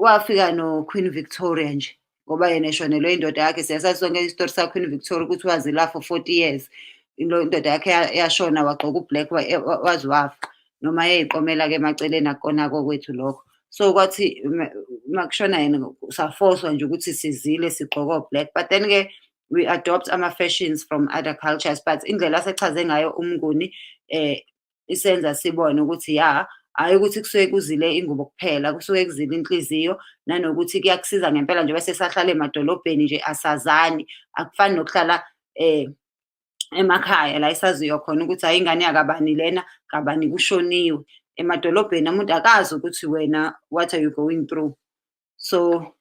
wafika no Queen Victoria nje. Ngoba yena eshonelwe indoda yakhe siyasazi sonke isitori sa Queen Victoria ukuthi wazila for 40 years. Indoda yakhe yashona wagqoka ublack wazi wafa. Noma eyiqomela ke emaceleni akona kokwethu lokho. So kwathi makushona yena saforcwa nje ukuthi sizile sigqoka black, but then ke we adopt ama-fashions from other cultures. But indlela asechaze ngayo uMnguni isenza sibone ukuthi ya hayi ukuthi kusuke kuzile ingubo kuphela, kusuke kuzile inhliziyo, nanokuthi kuyakusiza ngempela nje bese sahlala emadolobheni nje asazani. Akufani nokuhlala emakhaya la isaziyo khona ukuthi hayi ingane yakabani lena kabani kushoniwe. Emadolobheni umuntu akazi ukuthi wena what are you going through. So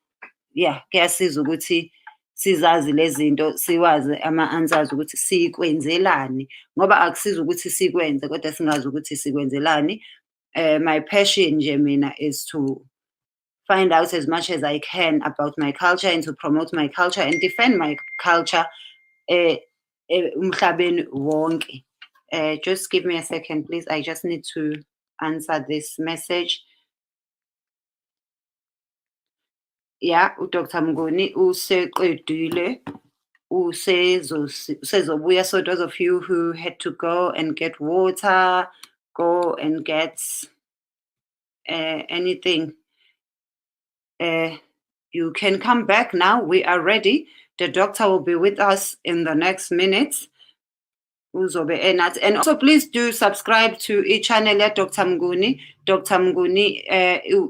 yeah, kuyasiza ukuthi sizazi lezi zinto, siwazi ama-answers ukuthi sikwenzelani, ngoba akusiza ukuthi sikwenze kodwa singazi ukuthi sikwenzelani. My passion nje mina is to find out as much as I can about my culture and to promote my culture and defend my culture umhlabeni wonke. Just give me a second, please. I just need to answer this message. Yeah, Dr. Mnguni useqedile usezobuya. So those of you who had to go and get water, go and get anything, you can come back now. We are ready. The doctor will be with us in the next minutes. And also please do subscribe to each channel at Dr. Mnguni. Dr. Mnguni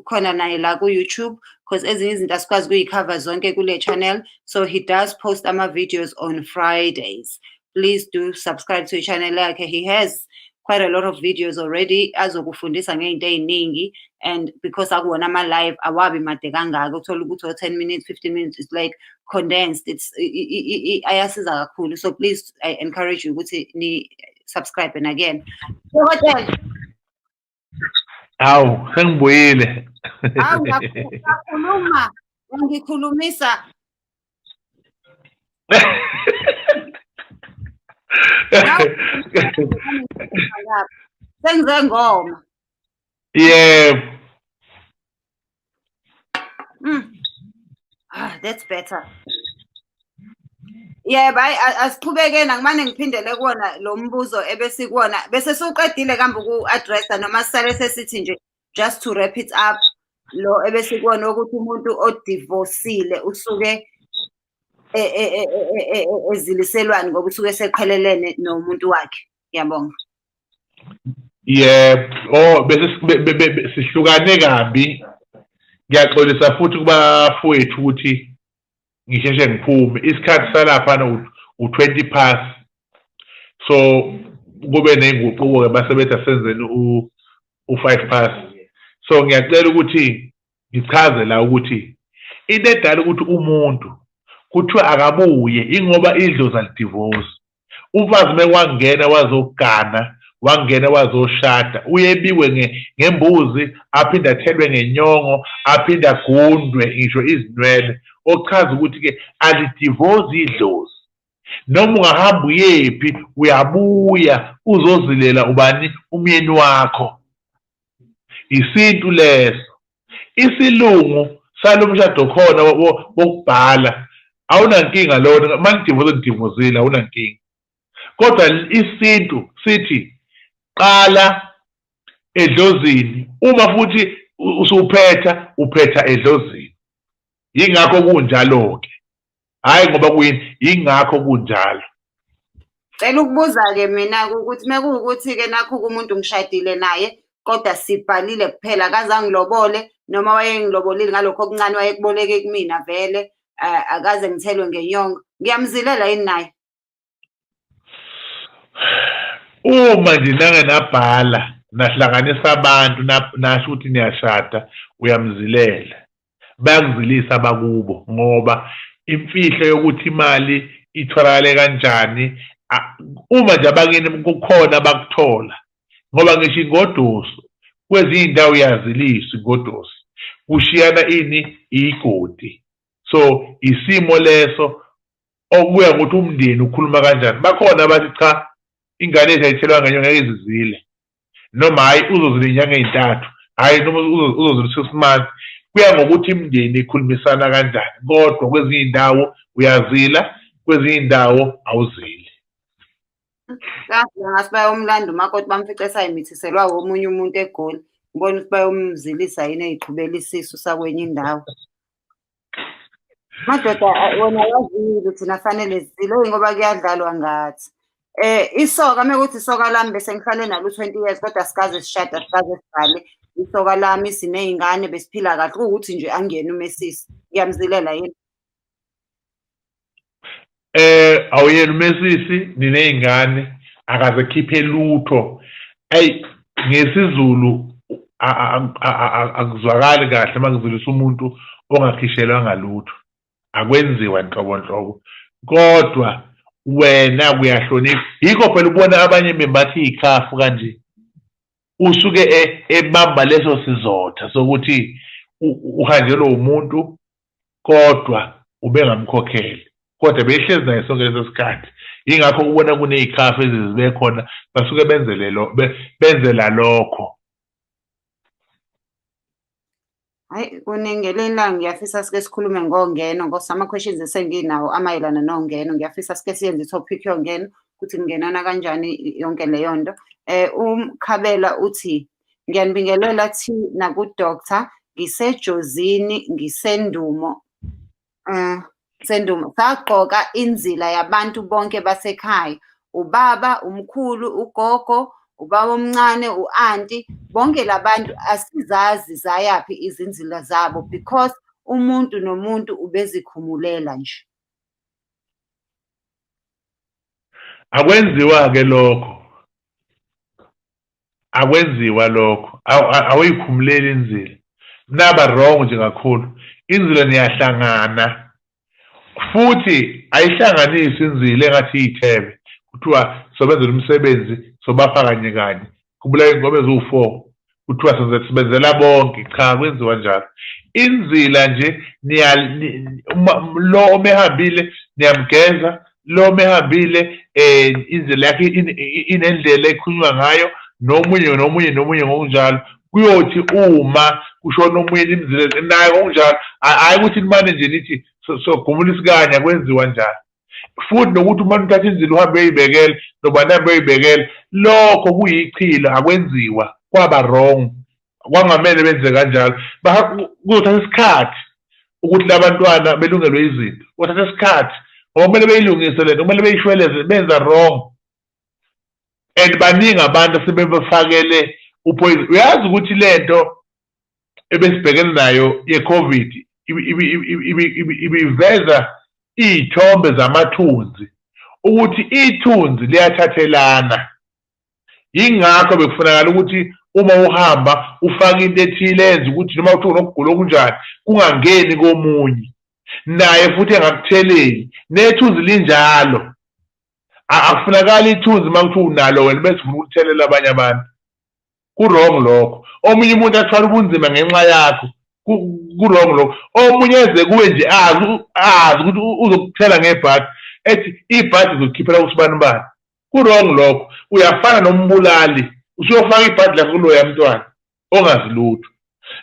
khona naye la ku YouTube, because ezinye izinto asikwazi kuyicover zonke kule channel. So he does post ama-videos on Fridays. Please do subscribe to his channel yakhe. He has quite a lot of videos already azokufundisa ngey'nto ey'ningi, and because akuwona ama-live awabi made kangaka, uthola ukuthi 10 minutes 15 minutes, it's like condensed. It's ayasiza kakhulu. So please, I encourage you ukuthi ni subscribe. And again,
Awu, sengibuyile.
Awu ngiyakhuluma, ngikhulumisa. Sengize ngoma.
Yeah.
That's better. Yeah, asiqhubeke ngimane ngiphindele kuwona lo mbuzo ebese kuwona bese suqedile kambe ku-addressa, noma sisale sesithi nje just to wrap it up lo ebese kuwona ukuthi umuntu odivorceile usuke eziliselwani ngoba usuke seqhelelene nomuntu wakhe. Ngiyabonga.
Yeah, bese sihlukane kabi. Ngiyaxolisa futhi kubafowethu ukuthi ngisheshe ngiphume. Isikhathi salapha u20 past. So kube nenguquko ke basebenza senzeni u5 past. So ngiyacela ukuthi ngichaze la ukuthi into edala ukuthi umuntu kuthiwa akabuye ingoba idlozi alidivorce. Ufazi mekwangena wazogana, wangena wazoshada, uyebiwe ngembuzi, aphinda athelwe ngenyongo, aphinda agundwe ngisho izinwele, ochaza ukuthi ke alidivorce idlozi. Noma ungahamba uyephi uyabuya uzozilela ubani umyeni wakho. Isintu leso. Isilungu salomshado khona wokubhala awunankinga lona, mangidivorceile awunankinga. Kodwa isintu sithi qala edlozini, uma futhi uphetha edlozini. Yingakho kunjalo ke. Hayi ngoba kuyini, yingakho kunjalo.
Cela ukubuza ke mina ukuthi mekuwukuthi ke nakho umuntu ngishadile naye kodwa sibhalile kuphela, kazange ngilobole noma wayengilobolile ngalokho okuncane wayekuboleke kumina vele akaze ngithelwe ngenyongo, ngiyamzilela yini naye?
Uma nje nake nabhala nahlanganisa abantu nasho ukuthi niyashada uyamzilela, bayakuzilisa bakubo ngoba imfihlo yokuthi imali itholakale kanjani uma nje abakini kukhona bakuthola ngoba ngisho ingoduso kwezinye iy'ndawo uyaziliswa ingoduso kushiyana ini igodi. So isimo leso okuya ngokuthi umndeni ukhuluma kanjani. Bakhona abathi cha ingane yethu ayithelwa ngenyongo ngeke izizile, noma hhayi uzozila iy'nyanga ey'ntathu, hhayi noma uzozila 6 months. Kuya ngokuthi imindeni ikhulumisana kanjani, kodwa kwezinye iy'ndawo uyazila, kwezinye iy'ndawo awuzili.
Kahle ngase bayomlanda umakoti bamfice esayimithiselwa omunye umuntu eGoli, ngibona ukuthi bayomzilisa yini ey'qhubela isisu sakwenye indawo. Madoda wona wazile thina fanele zile ngoba kuyadlalwa ngathi. Isoka mekuthi isoka lami bese ngihlale nalo 20 years kodwa sikaze sishada sikaze sibhale. Isoka lami siney'ngane besiphila kahle ukuthi nje angene uMesisi. Ngiyamzilela yini?
Awuyena uMesisi niney'ngane akaze khiphe lutho. Eyi ngesizulu akuzwakali kahle makuzulisa umuntu ongakhishelwanga lutho. Akwenziwa nhlobo kodwa wena kuyahlonipha. Yikho phela ubona abanye bembathi iy'khafu kanje, usuke ebamba leso sizotha sokuthi uhanjelwe umuntu kodwa ubengamkhokheli, kodwa behlezi naye sonke leso sikhathi. Yingakho ukubona kuney'khafu ezizibe khona basuke benzela lokho.
Hayi kuningeleni la ngiyafisa sike sikhulume ngongeno ngoba ama-questions esenginawo amayelana nongeno. Ngiyafisa sike siyenze i-topic yongeno ukuthi kungenana kanjani yonke leyo nto. Umkhabela uthi ngiyanibingelela thina ku-doctor, ngisejozini ngisendumo sagqoka inzila yabantu bonke basekhaya, ubaba, umkhulu, ugogo, ubaba omncane, u-anti, bonke labantu asizazi zayaphi izinzila zabo because umuntu nomuntu ubezikhumulela nje.
Akwenziwa-ke lokho, akwenziwa lokho, awuyikhumuleli inzila, naba wrong nje kakhulu. Inzila niyahlangana futhi ayihlanganiswe inzila engathi iy'thebe kuthiwa sobenzela umsebenzi sobapha kanye kanye, kubulawa iy'nkomo eziwu-4 kuthiwa sibenzela bonke. Cha, kwenziwa njalo. Inzila nje lo omehambile niyamgeza, lo omehambile inzila yakhe inendlela ekhulunywa ngayo, nomunye ngokunjalo. Kuyothi uma kushona omunye imzila naye ngokunjalo, hhayi ukuthi nimane nje nithi sogumula isikanye, akwenziwa njalo. Futhi nokuthi umane uthatha inzila uhambe uyoyibekela noba nambe uyoyibekela, lokho kuyichilo, akwenziwa, kwaba wrong, kwangamele benze kanjalo. Kuzothatha isikhathi ukuthi labantwana belungelwe izinto, kuzothatha isikhathi ngoba kumele beyilungise lento, kumele beyishweleze, benza wrong. And baningi abantu asebebafakele uphoyizini. Uyazi ukuthi lento ebesibhekene nayo ye-COVID ibiveza iy'thombe zamathunzi ukuthi ithunzi liyathathelana. Yingakho bekufunakala ukuthi uma uhamba ufake into ethile enza ukuthi noma uthi unokugula okunjani kungangeni komunye, naye futhi engakutheleli. Nethunzi linjalo, akufunakali ithunzi uma kuthi unalo wena bese ufuna ukuthelela abanye abantu. Ku-wrong lokho. Omunye umuntu athwala ubunzima ngenxa yakho, ku-wrong lokho. Omunye eze kuwe nje azi ukuthi uzokuthela ngebhadi, ethi ibhadi izokukhiphela usibani bani. Ku-wrong lokho. Uyafana nombulali, usuyofaka ibhadi lakho kuloya mntwana ongazi lutho.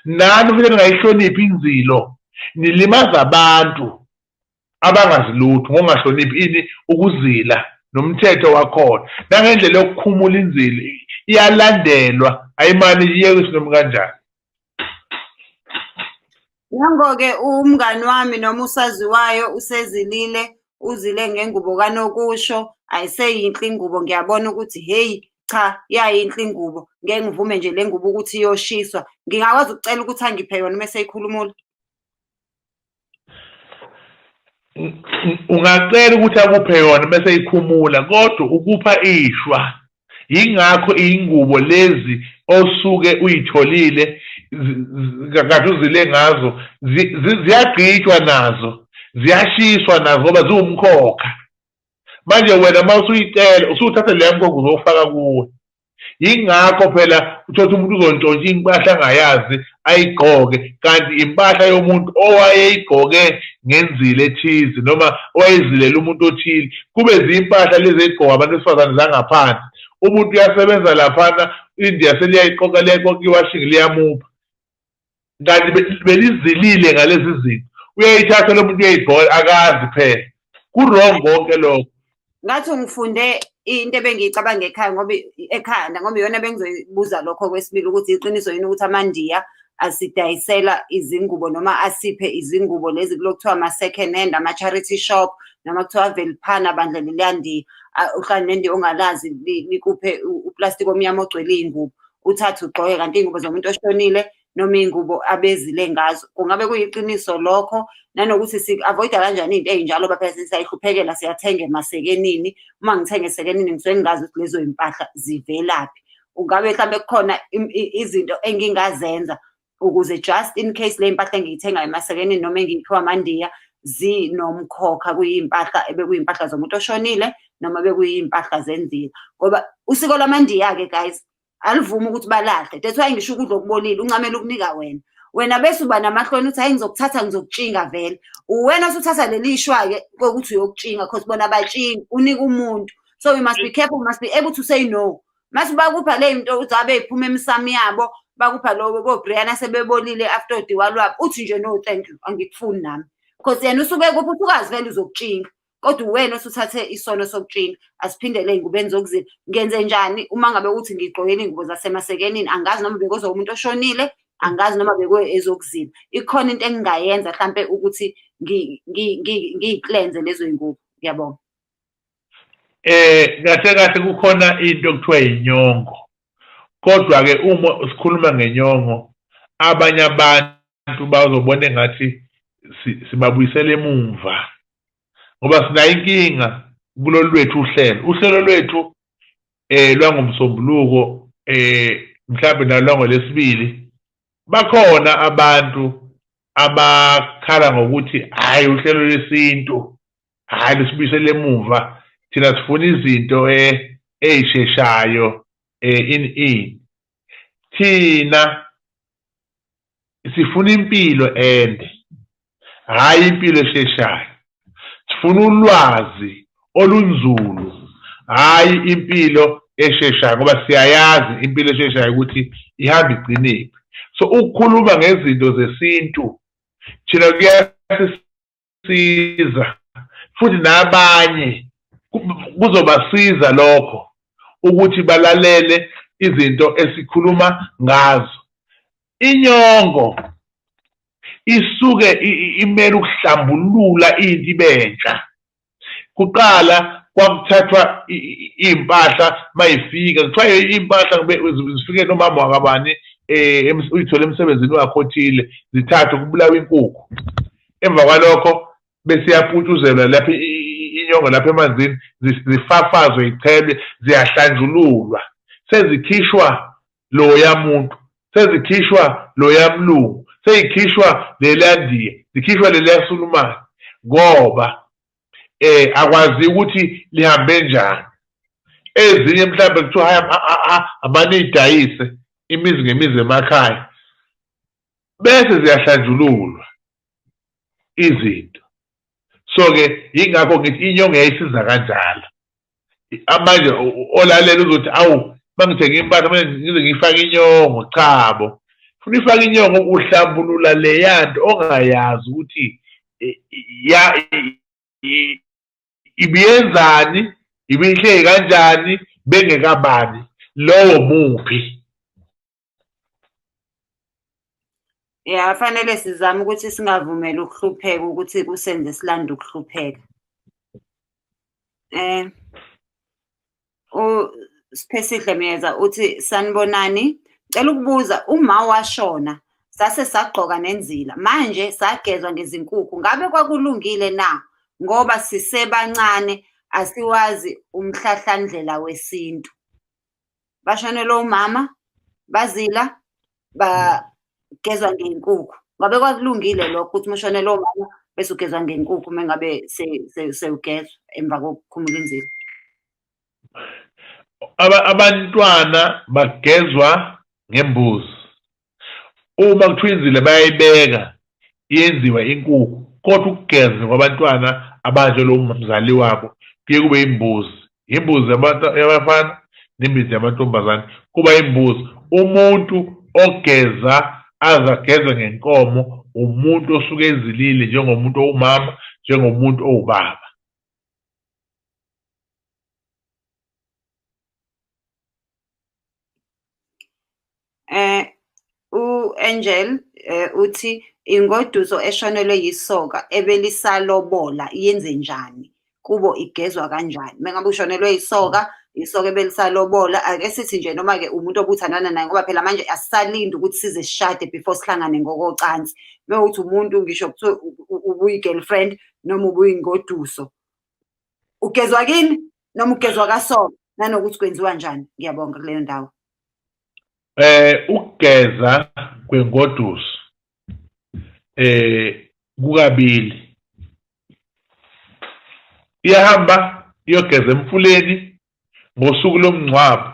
Nani futhi ningayihloniphi inzilo, nilimaza abantu abangazi lutho ngongahloniphi ini ukuzila nomthetho wakhona. Nangendlela yokukhumula inzilo iyalandelwa, ayimane iyekwe noma kanjani.
Nango-ke umngani wami noma usaziwayo usezilile, uzile ngengubo kanokusho, ayiseyinhle ingubo, ngiyabona ukuthi hheyi cha yayinhle ingubo ngeke ngivume nje le ngubo ukuthi iyoshiswa, ngingakwazi ukucela ukuthi angiphe yona mase ikhulumula?
Ungacela ukuthi akuphe yona bese ikhumula kodwa ukupha ishwa. Yingakho ingubo lezi osuke uyitholile kade uzile ngazo ziyagqitshwa nazo, ziyashiswa nazo ngoba ziwumkhokha. Manje wena mawusuyicela usuthatha leya mkhokha uzofaka kuwe. Yingakho phela uthola umuntu uzontshontsha impahla angayazi ayigqoke kanti impahla yomuntu owayeyigqoke ngenzile ethize noma owayezilela umuntu othile, kube ziyimpahla lezi ey'gqoka abantu besifazane zangaphansi. Umuntu uyasebenza laphana India seliyayiqoka liyayiqoka iwashing liyamupha, kanti belizilile ngalezi zinto. Uyayithatha lo muntu uyayibhola akazi phela. Ku-wrong konke lokho.
Ngathi ngifunde into ebengiyicabanga ekhanda ngoba iyona bengizoyibuza lokho kwesibili ukuthi iqiniso yini ukuthi amaNdiya asidayisela izingubo noma asiphe izingubo lezi kulokuthiwa ama-second hand, ama-charity shop noma kuthiwa Velphana bandla leliyandiya. Uhlale nendiya ongalazi likuphe uplastic omnyama ogcwele iy'ngubo uthathe ugqoke, kanti iy'ngubo zomuntu oshonile noma iy'ngubo abezile ngazo. Kungabe kuyiqiniso lokho? Nanokuthi si-avoid-a kanjani iy'nto ey'njalo ngoba phela siyayihluphekela siyathenga emasekenini. Uma ngithenga esekenini ngisuke ngingazi ukuthi lezo y'mpahla zivelaphi. Ungabe mhlambe kukhona izinto engingazenza ukuze just in case le y'mpahla engiyithenga emasekenini noma engiyiphiwa amaNdiya zinomkhokha kuyimpahla ebekuyimpahla zomuntu oshonile noma bekuyimpahla zenzile? Ngoba usiko lamaNdiya-ke guys alivumi ukuthi balahle. That's why ngisho ukudla okubolile uncamela ukunika wena bese uba namahloni uthi hayi ngizokuthatha ngizokutshinga vele. Uwena usuthatha leli shwa-ke kokuthi uyokutshinga because bona abatshingi, unika umuntu. So we must be careful, we must be able to say no. Mase bakupha le zinto uthi abeyiphuma emsamo yabo bakupha lo ko-Brianna sebebolile after udiwa lwabo uthi nje no thank you angikufuni nami, because yena usuke kuphi usukazi vele uzokutshinga kodwa uwena osuthathe isono sokutshinga. Asiphindele ey'ngubeni zokuzila. Ngenze njani uma ngabe uthi ngigqokele iy'ngubo zasemasekenini angazi noma bekozo umuntu oshonile, angazi noma bekwe ezokuzila. Ikhona into engingayenza mhlampe ukuthi ngiy'klenze lezo y'ngubo. Ngiyabonga.
Kahle kahle kukhona into okuthiwa inyongo, kodwa-ke uma sikhuluma ngenyongo abanye abantu bazobona engathi sibabuyisela emumva ngoba sinayo inkinga kulolu lwethu uhlelo lwethu lwangomsombuluko mhlawumbe nalwangolesibili. Bakhona abantu abakhala ngokuthi hhayi uhlelo lwesintu hhayi lusibuyisele emuva, thina sifuna izinto ey'sheshayo thina sifuna impilo ende hhayi impilo esheshayo. Sifuna ulwazi olunzulu hhayi impilo esheshayo ngoba siyayazi impilo esheshayo ukuthi ihamba igcinephi. So ukukhuluma ngezinto zesintu thina kuyasisiza futhi nabanye kuzobasiza lokho ukuthi balalele izinto esikhuluma ngazo. Inyongo isuke imele ukuhlambulula into ibentsha. Kuqala kwakuthathwa iy'mpahla mayifika kuthiwa iy'mpahla zifike nomama wakabani uyithole emsebenzini wakhothile zithathwe kubulawa inkukhu. Emva kwalokho bese yaputshuzelwa lapha inyongo lapha emanzini zifafazwe ichelwe ziyahlanjululwa, sezikhishwa loya muntu, sezikhishwa loya mlungu, seyikhishwa leliyandiya, zikhishwa leliya Sulumane ngoba akwazi ukuthi lihambe njani. Ezinye mhlawumbe kuthiwa hhayi abaniyidayise imizi ngemizi emakhaya bese ziyahlanjululwa izinto. So-ke yingakho ngithi inyongo yayisiza kanjalo. Manje olalela uzothi awu mangithenga impahla manje ngize ngifake inyongo, cha bo. Funa ifake inyongo uhlambulula leya nto ongayazi ukuthi ibiyenzani, ibihleli kanjani, bengekabani, lowo muphi.
Yeah, fanele sizame ukuthi singavumeli ukuhlupheka ukuthi kusenze silande ukuhlupheka. Siphesihle Miyeza uthi sanibonani, cela ukubuza uma washona sase sagqoka nenzila manje sagezwa ngezinkukhu ngabe kwakulungile na ngoba sisebancane asiwazi umhlahlandlela wesintu. Bashonelwe umama bazila bagezwa ngey'nkukhu ngabe kwakulungile lokho ukuthi umshonelwe umama bese ugezwa ngey'nkukhu mengabe sewugezwa emva kokukhumula inzila.
Abantwana bagezwa ngembuzi. Uma kuthiwa inzile bayayibeka iyenziwa inkukhu, kodwa ukugeza kwabantwana abanjalo umzali wabo kuye kube imbuzi. Imbuzi yabafana nembizi yamantombazane kuba imbuzi. Umuntu ogeza azageza ngenkomo umuntu osuke ezilile njengomuntu owumama, njengomuntu owubaba.
U-Angel uthi ingoduso eshonelwe yisoka ebelisalobola yenze njani kubo igezwa kanjani mengabe ushonelwe isoka ebelisalobola ake sithi nje noma-ke umuntu obuthandana naye ngoba phela manje asisalindi ukuthi size sishade before sihlangane ngokocansi mewukuthi umuntu ngisho kuthiwa ubuyi-girlfriend noma ubuyingoduso ugezwa kini noma ugezwa kasoka nanokuthi kwenziwa njani. Ngiyabonga kuleyo ndawo.
Ukugeza kwengoduso kukabili. Iyahamba iyogeza emfuleni ngosuku lomngcwabo.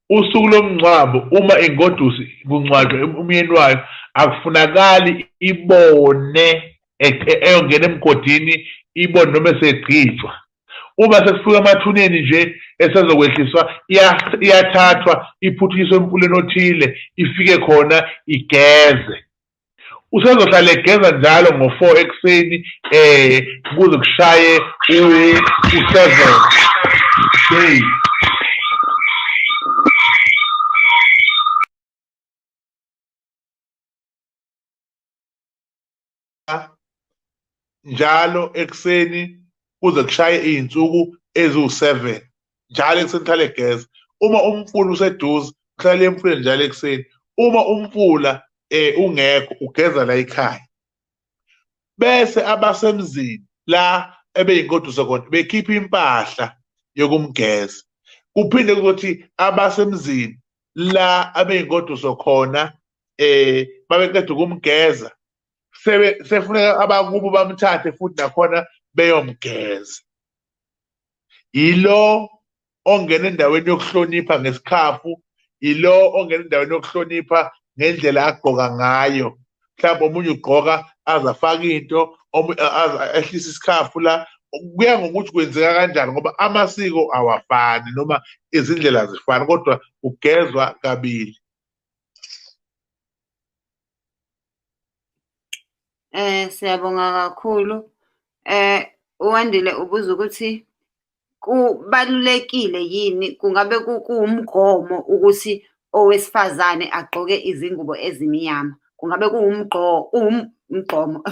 Usuku lomngcwabo uma ingoduso kungcwatshwa umyeni wayo akufunakali ibone eyongena emgodini ibone noma esegcitshwa. Uma sekufika emathuneni nje esezokwehliswa iyathathwa iphuthiswe emfuleni othile ifike khona igeze. Usezohlala egeza njalo ngo-4 ekuseni kuze kushaye u-7 day. Njalo ekuseni kuze kushaye iy'nsuku eziwu-7 njalo ekuseni hlale egeza. Uma umfula useduze kuhlale emfuleni njalo ekuseni. Uma umfula ungekho ugeza la ekhaya. Bese abasemzini la ebeyingoduso khona bekhipha impahla yokumgeza. Kuphinde kuthi abasemzini la abeyingoduso khona babeqeda ukumgeza sefuneka abakubo bamthathe futhi nakhona beyomgeza. Yilo ongena endaweni yokuhlonipha ngesikhafu, yilo ongena endaweni yokuhlonipha ngendlela agqoka ngayo. Mhlawumbe omunye ugqoka aze afake into, ehlise isikhafu la. Kuya ngokuthi kwenzeka kanjani ngoba amasiko awafani noma izindlela azifani kodwa ugezwa kabili.
Siyabonga kakhulu. uWandile ubuza ukuthi kubalulekile yini kungabe kuwumgomo ukuthi owesifazane agqoke izingubo ezimnyama? Kungabe umgqomo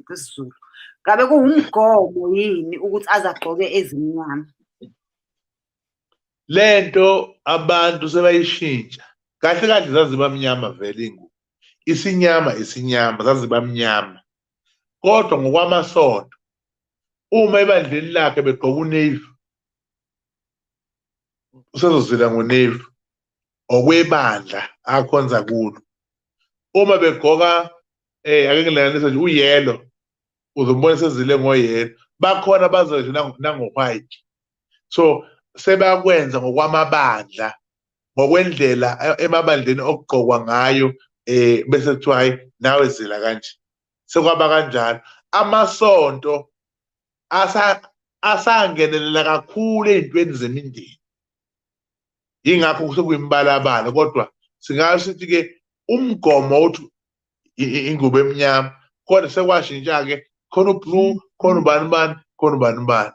kwesiZulu. Ngabe kuwumgomo yini ukuthi aze agqoke ezimnyama?
Lento abantu sebayishintsha. Kahle kahle zaziba mnyama vele ingubo. Isinyama zaziba mnyama. Kodwa ngokwamasonto uma ebandleni lakhe begqoka unavy usezozila ngonavy okwebandla akhonza kulo. Uma begqoka ake ngilanganise nje uyelo uzombona sezile ngoyelo. Bakhona bazoje nango-white. So sebakwenza ngokwamabandla ngokwendlela emabandleni okugqokwa ngayo bese kuthiwa hayi nawe zila kanje. Sekwaba kanjalo. Amasonto asangenelela kakhulu ey'ntweni zemindeni. Yingakho sekuyimbalabala kodwa singasho sithi-ke umgomo uthi ingubo emnyama kodwa sekwashintsha-ke khona ublue, khona ubani, khona ubani.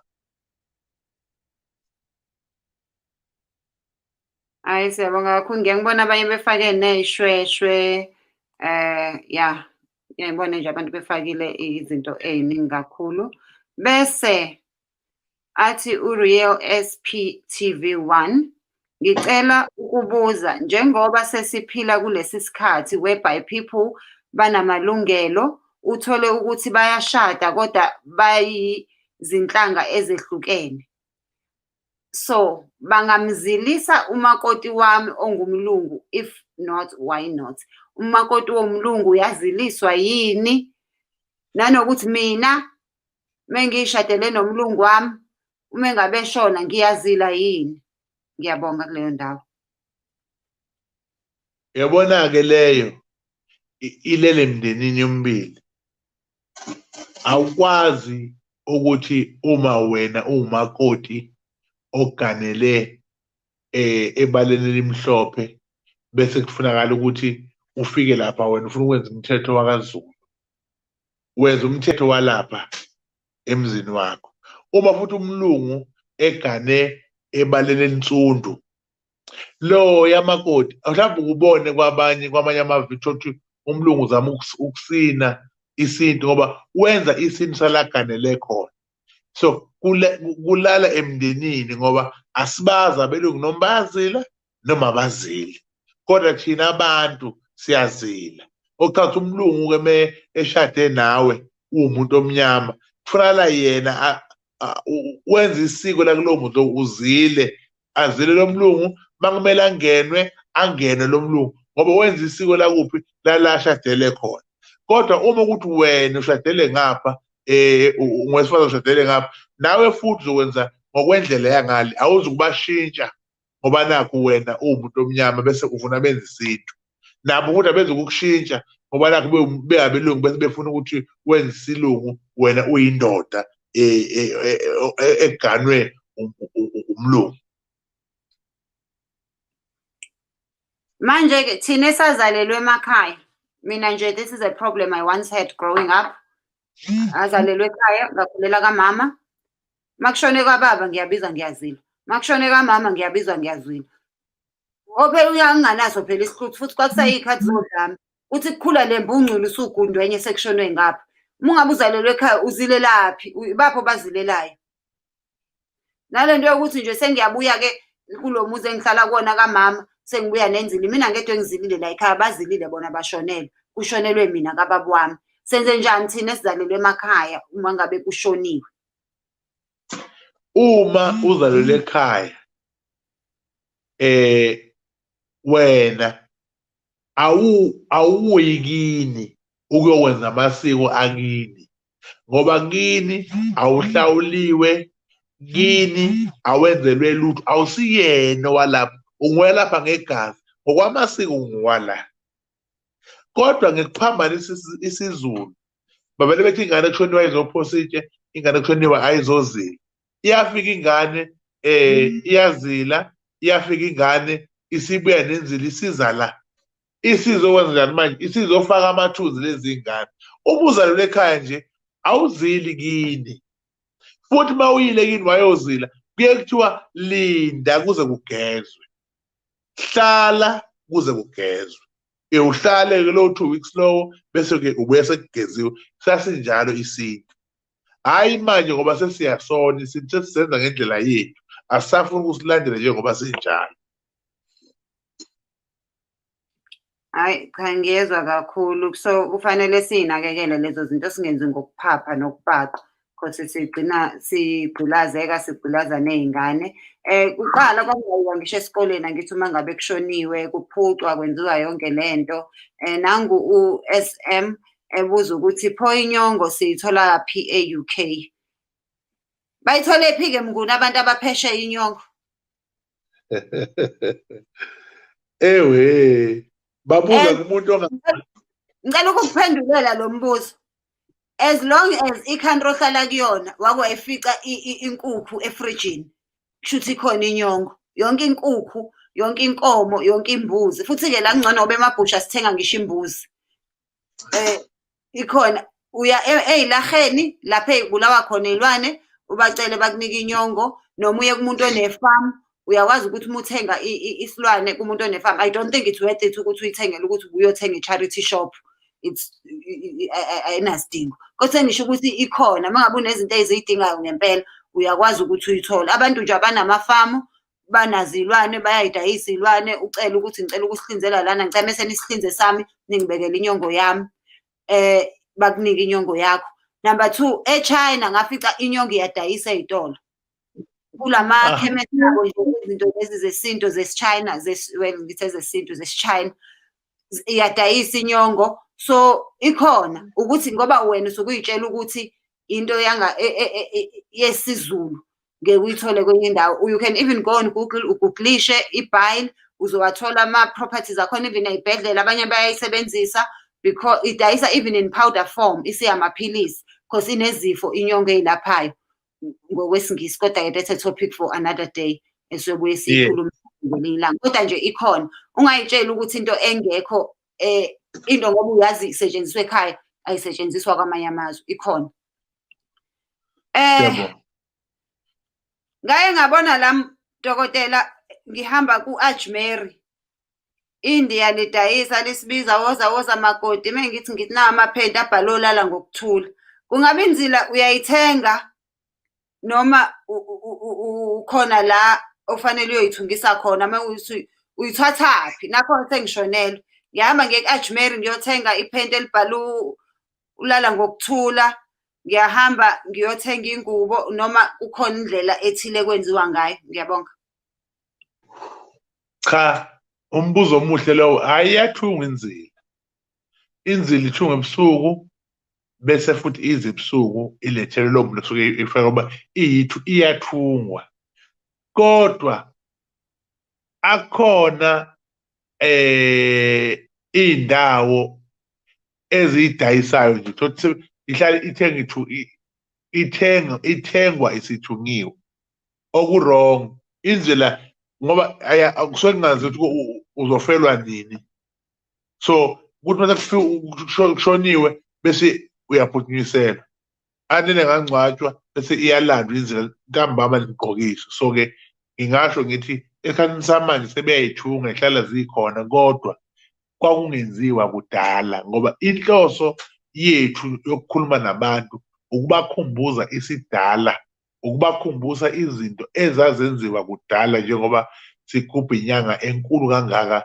Hayi siyabonga kakhulu. Ngiyangibona abanye befake ney'shweshwe ya ngiyayibona nje abantu befakile izinto ey'ningi kakhulu. Bese athi uReal SP TV1 Ngicela ukubuza njengoba sesiphila kulesi sikhathi whereby people banamalungelo, uthole ukuthi bayashada kodwa bayizinhlanga ezehlukene. So bangamzilisa umakoti wami ongumlungu, if not why not? Umakoti womlungu uyaziliswa yini? Nanokuthi mina mengishadele nomlungu wami uma ngabe eshona ngiyazila yini? Ngiyabonga kuleyo ndawo.
Yabona-ke leyo ilele emndenini yomibili. Awukwazi ukuthi uma wena uwumakoti oganele ebaleni elimhlophe bese kufunakala ukuthi ufike lapha wena ufuna ukwenza umthetho wakaZulu. Wenza umthetho walapha emzini wakho. Uma futhi umlungu egane ebaleni elinsundu, lo yamakoti mhlawumbe ukubone kwamanye amavidiyo ukuthi umlungu uzama ukusina isintu ngoba wenza isintu salaganele khona. So kulala emndenini ngoba asibazi abelungu noma bayazila noma abazili, kodwa thina abantu siyazila. Okuchaza umlungu-ke me eshade nawe uwumuntu omnyama kufanele yena wenza isiko lakulowo muntu uzile, azile lo mlungu makumele angene lo mlungu ngoba wenza isiko lakuphi la ashadele khona. Kodwa uma ukuthi wena ushadele ngapha ungowesifazane ushadele ngapha, nawe futhi uzokwenza ngokwendlela yangale, awuzukubashintsha ngoba nakho wena uwumuntu omnyama bese ufuna benze isintu. Nabo ukuthi abenze ukukushintsha ngoba nakho bengabelungu bese befuna ukuthi wenze isilungu wena uyindoda eganwe umlungu.
Manje-ke thina esazalelwe emakhaya, mina nje this is a problem I once had growing up. Azalelwe ekhaya, ngakhulela kamama. Makushone kababa ngiyabizwa ngiyazila. Makushone kamama ngiyabizwa ngiyazila. Ophela uyanganaso phela isihluthu futhi kwakusayikhathi zodlame. Uthi kukhula lembungculu usugundwenye sekushonwe ngapha. Uma ungabe uzalelwe ekhaya uzile laphi? Bapho bazilelayo. Nalento yokuthi nje sengiyabuya-ke kulo muzi engihlala kuwona kamama sengibuya nenzile. Mina ngedwa engizilile la ekhaya bazilile bona bashonelwe. Kushonelwe mina kababa wami. Senze njani thina esizalelwe emakhaya uma ngabe kushoniwe?
Uma uzalelwe ekhaya wena awuyi kini ukuyokwenza amasiko akini ngoba kini awuhlawuliwe, kini awenzelwe lutho, awusiyena walapha, ungowalapha ngegazi, ngokwamasiko ungowala. Kodwa ngekuphambanisa isiZulu babele bethi ingane ekushoniwe ayizophosa itshe, ingane ekushoniwe ayizozila. Iyafika ingane iyazila, iyafika ingane isibuya nenzila isiza la. Isizokwenza njani manje? Isizofaka amathunzi lezi ngane. Uma uzalelwe ekhaya nje awuzili kini. Futhi uma uyile kini wayozila kuye kuthiwa linda kuze kugezwe. Hlala kuze kugezwe. Uhlale-ke lo 2 weeks lowo bese-ke ubuye sekugeziwe. Sasinjalo isintu. Hayi manje ngoba sesiyasona isintu sesisenza ngendlela yethu. Asisafuna ukusilandela njengoba sinjalo.
Hayi cha ngiyezwa kakhulu. So kufanele sinakekele lezo zinto singenzi ngokuphapha nokupaqa because sigqilazeka sigqilaza ney'ngane. Kuqala kwakungayiwa ngisho esikoleni angithi uma ngabe kushoniwe kuphucwa kwenziwa yonke lento. Nangu u-SM ebuza ukuthi pho inyongo siyitholaphi e-UK? Bayitholephi-ke mnguni abantu abaphesheya inyongo?
Ewe babuza kumuntu
ngicela ukukuphendulela lo mbuzo. As long as ikhantri ohlala kuyona wakwayifica inkukhu efrijini, kushuthi ikhona inyongo. Yonke inkukhu, yonke inkomo, yonke imbuzi. Futhi-ke la kungcono ngoba emabhusha sithenga ngisho imbuzi. Ikhona uya ey'laheni lapha ey'bulawa khona iy'lwane ubacele bakunike inyongo, noma uye kumuntu onefamu uyakwazi ukuthi uma uthenga isilwane kumuntu onefamu. I don't think it's worth it ukuthi uyithengele ukuthi uyothenga i-charity shop. Ayinasidingo. Kodwa ngisho ukuthi ikhona uma ngabe unezinto eziyidingayo ngempela uyakwazi ukuthi uyithole. Abantu nje abanamafamu banazilwane bayayidayisa ilwane ucela ukuthi ngicela ukusihlinzela lana ngicela mese nisihlinze sami ningibekele inyongo yami bakunike inyongo yakho. Number 2, eChina ngafica inyongo iyadayisa ey'tolo kulama khemesi abo nje izinto lezi zesintu zesi-China well ngithe zesintu zesi-China iyadayisa inyongo. So ikhona ukuthi ngoba wena usukuyitshela ukuthi into yesiZulu ngeke uyithole kwenye indawo. You can even go on Google ugooglishe ibhayili uzowathola ama-properties akhona even ey'bhedlela abanye bayayisebenzisa because idayisa even in powder form isiyamaphilisi because inezifo inyongo ey'laphayo ngokwesingisi. Kodwa-ke that's a topic for another day esiyobuye siyikhulume ngelinye ilanga. Kodwa nje ikhona, ungayitsheli ukuthi into engekho into ngoba uyazi isetshenziswa ekhaya ayisetshenziswa kwamanye amazwe ikhona. Ngaye ngabona la dokotela ngihamba ku-Ajmer India lidayisa lisibiza woza makoti mengithi nawa amaphenti abhalwe olala ngokuthula. Kungabe inzila uyayithenga noma ukhona la ofanele uyoyithungisa khona mawuthi uyithathaphi nakho sengishonelwe ngihamba ngiye-Ajmer ngiyothenga iphenti elibhalwe ulala ngokuthula. Ngiyahamba ngiyothenga ingubo noma kukhona indlela ethile kwenziwa ngayo. Ngiyabonga.
Cha, umbuzo omuhle lowo. Ayathunga inzila. Inzila ithunga ebusuku bese futhi ize ebusuku ilethele lo muntu osuke ifaka ngoba iyathungwa. Kodwa akhona indawo ezidayisayo nje thothi ihlala ithengwa isithungiwe okurong. Indlela ngoba akusuke kungazi ukuthi uzofelwa nini. So kuthi mase kushoniwe bese uyaphuthunyisela anele ngangcwatshwa bese iyalandwa indlela ntambama ligqokiswa. So ke ngingasho ngithi esikhathini samanje sebeyayithunga ihlala zikhona kodwa kwakungenziwa kudala ngoba inhloso yethu yokukhuluma nabantu ukubakhumbuza isidala, ukubakhumbuza izinto ezazenziwa kudala njengoba sigubha inyanga enkulu kangaka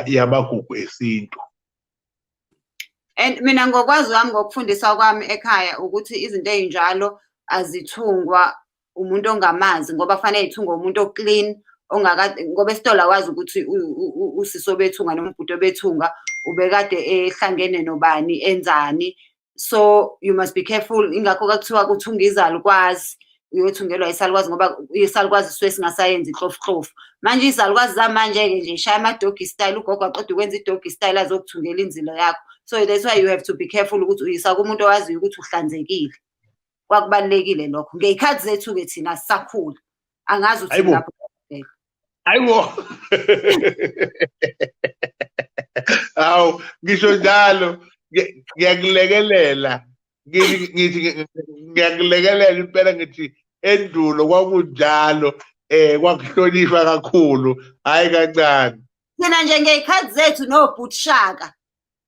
yamagugu esintu.
And mina ngokwazi wami ngokufundisa kwami ekhaya ukuthi izinto ey'njalo azithungwa umuntu ongamazi ngoba fanele ithungwe umuntu oclean ngoba esitolo akwazi ukuthi usiso bethunga noma ubhuti obethunga ubekade ehlangene nobani enzani. So you must be careful. Ingakho kuthiwa kuthunga izalukwazi uyothungelwa isalukwazi ngoba isalukwazi suke singasayenzi inhlofihlofu. Manje izalukwazi zamanje-ke nje ishaya ama-doggy style. Ugogo aqeda ukwenza i-doggy style azokuthungela inzilo yakho. So that's why you have to be careful ukuthi uyisa kumuntu owaziyo ukuthi uhlanzekile. Kwakubalulekile lokho. Ngey'khathi zethu-ke thina sisakhula angazi uthi lapho.
Ayibo. Awu ngisho njalo ngiyakulekelela ngithi ngiyakulekelela impela ngithi endulo kwakunjalo kwakuhlonishwa kakhulu hayi kancane.
Thina nje ngey'khathi zethu nobhuti Shaka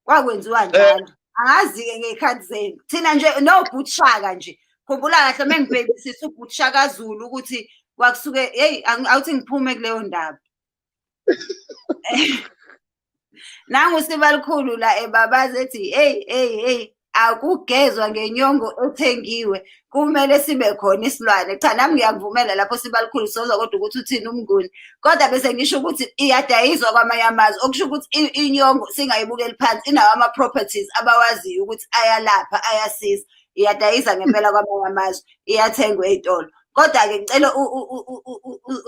kwakwenziwa njalo. Angazi-ke ngey'khathi zenu thina nje nobhuti Shaka nje khumbula kahle mengibhekisisa ubhuti Shaka Zulu ukuthi kwakusuke hey awuthi ngiphume kuleyo ndaba. Nangu Sibalikhulu la ebabazi ethi hey akugezwa ngenyongo ethengiwe kumele sibe khona isilwane. Cha nami ngiyakuvumela lapho Sibalikhulu soza kodwa ukuthi uthini umnguni. Kodwa bese ngisho ukuthi iyadayiswa kwamanye amazwe okusho ukuthi inyongo singayibukeli phansi inawo ama-properties abawaziyo ukuthi ayalapha ayasiza. Iyadayisa ngempela kwamanye amazwe iyathengwa ey'tolo. Kodwa-ke ngicela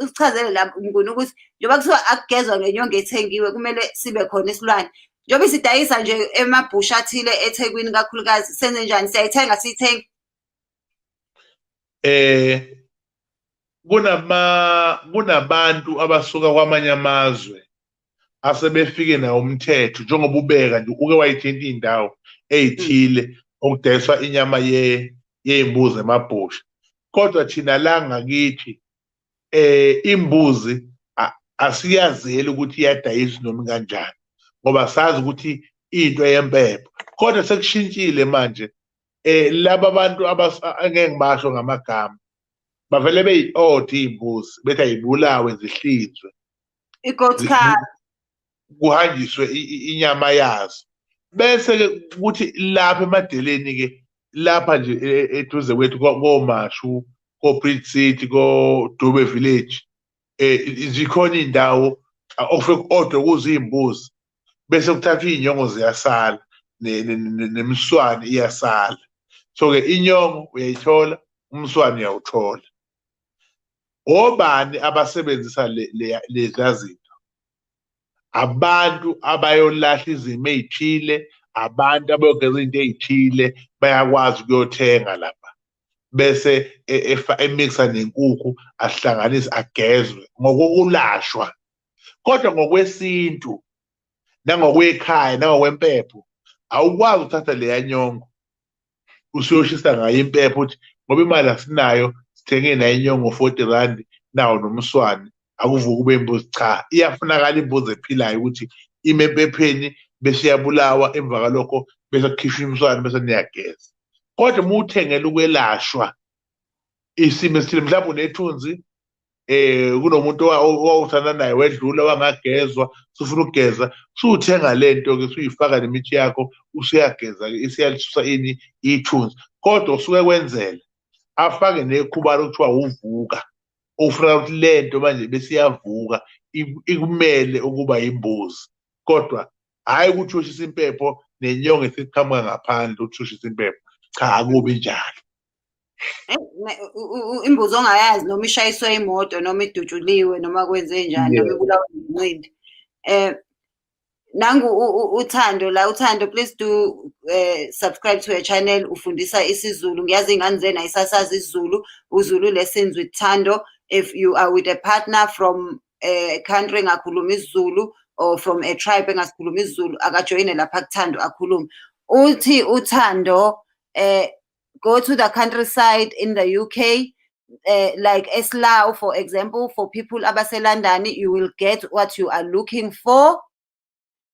usichazele la mnguni ukuthi njengoba kuthiwa akugezwa ngenyongo ethengiwe kumele sibe khona isilwane. Njengoba isidayisa nje emabhusha athile eThekwini kakhulukazi senze njani siyayithenga siyithenge?
Kunabantu abasuka kwamanye amazwe asebefike nawo umthetho njengoba ubeka nje uke wayithinta iy'ndawo ey'thile okudayiswa inyama yey'mbuzi emabhusha. Kodwa thina la ngakithi imbuzi asiyazeli ukuthi iyadayiswa noma kanjani ngoba sazi ukuthi into yempepho. Kodwa sekushintshile manje laba bantu angeke ngibasho ngamagama bavele beyi-oda iy'mbuzi bethi ayibulawe zihlinzwe
I-goat
zi-
card.
kuhanjiswe inyama yazo bese-ke kuthi lapha emadeleni-ke lapha nje eduze kwethu koMashu, ko-Bridge City, ko-Dube Village zikhona iy'ndawo okufike ku-odwe kuzo iy'mbuzi bese kuthathwa iy'nyongo ziyasala nemiswane iyasala. So-ke inyongo uyayithola, umswane uyawuthola. Obani abasebenzisa leziya zinto? Abantu abayolahla izimo ey'thile, abantu abayogeza into ey'thile bayakwazi ukuyothenga lapha bese emixa nenkukhu ahlanganise agezwe ngokokulashwa. Kodwa ngokwesintu nangokwekhaya nangokwempepho awukwazi ukuthatha leya nyongo usuyoshisa ngayo impepho uthi ngoba imali asinayo sithenge nayo inyongo 40 rand nawo nomswane akuvuka kube imbuzi. Cha, iyafunakala imbuzi ephilayo ukuthi ime empepheni bese iyabulawa, emva kalokho bese kukhishwa imswane bese niyageza. Kodwa uma uthengela ukwelashwa isimo esithile, mhlawumbe unethunzi kunomuntu owawuthanda naye wedlula wangagezwa sufuna ukugeza suthenga lento-ke suyifaka nemithi yakho usuyageza-ke isiyalisusa ini ithunzi. Kodwa usuke kwenzela afake nekhubalo okuthiwa uvuka ufuna ukuthi lento manje besiyavuka ikumele ukuba imbuzi, kodwa hhayi ukuthi ushisa impepho nenyongo esiqhamuka ngaphandle ukuthi ushisa impepho. Cha, akubi njalo.
Imbuzi ongayazi noma ishayiswe imoto noma idutshuliwe noma kwenze njani noma ibulawe ngumncindi. Nangu uThando la, uThando, please do subscribe to her channel. Ufundisa isiZulu. Ngiyazi ingane zena isasazi isiZulu. uZulu Lessons with Thando. If you are with a partner from a country engakhuluma isiZulu or from a tribe engasikhuluma isiZulu, akajoyine lapha kuThando akhulume. Uthi uThando go to the countryside in the UK, like Slough, for example, for people abaseLondon, you will get what you are looking for.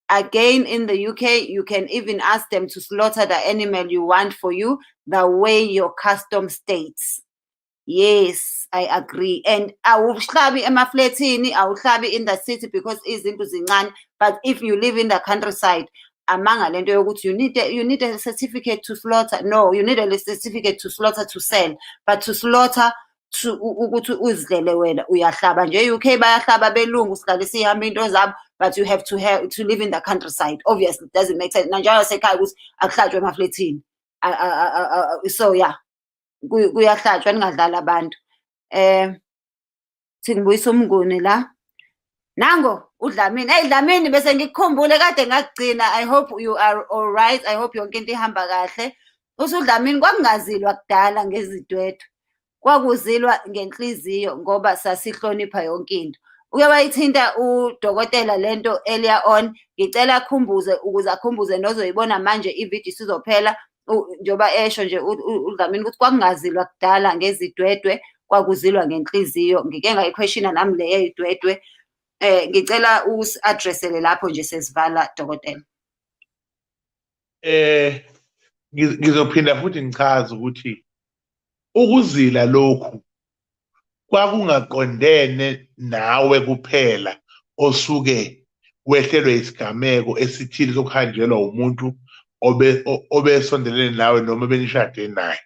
Again, in the UK, you can even ask them to slaughter the animal you want for you, the way your custom states. Yes, I agree. And awuhlabi emafletini, awuhlabi in the city because izinto zincane. But if you live in the countryside, amanga lento yokuthi you need a certificate to slaughter. No, you need a certificate to slaughter to sell, but to slaughter to ukuthi uzidlele wena uyahlaba nje. UK bayahlaba belungu sihlale sihamba into zabo, but you have to live in the countryside. Obviously, it doesn't make sense. Nanjalo sekhaya ukuthi akuhlatshwe emafletini. So yeah, kuyahlatshwa ningadlala abantu. Singibuyisa umnguni la. Nango uDlamini. Hey Dlamini, bese ngikukhumbule kade ngakugcina. I hope you are all right. I hope yonke into ihamba kahle. UDlamini, kwakungazilwa kudala ngezidwethu. Kwakuzilwa ngenhliziyo ngoba sasihlonipha yonke into. Uke wayithinta udokotela lento earlier on. Ngicela akhumbuze ukuze akhumbuze nozoyibona manje ivideo sizophela. Njoba esho nje uDlamini ukuthi kwakungazilwa kudala ngezidwedwe, kwakuzilwa ngenhliziyo. Ngike ngayiquestiona nami le yeyidwedwe. Ngicela usi-addressele lapho nje sesivala dokotela.
Ngizophinda futhi ngichaze ukuthi ukuzila lokhu kwakungaqondene nawe kuphela osuke wehlelwe isigameko esithile sokuhanjelwa umuntu obesondelene nawe noma benishade naye,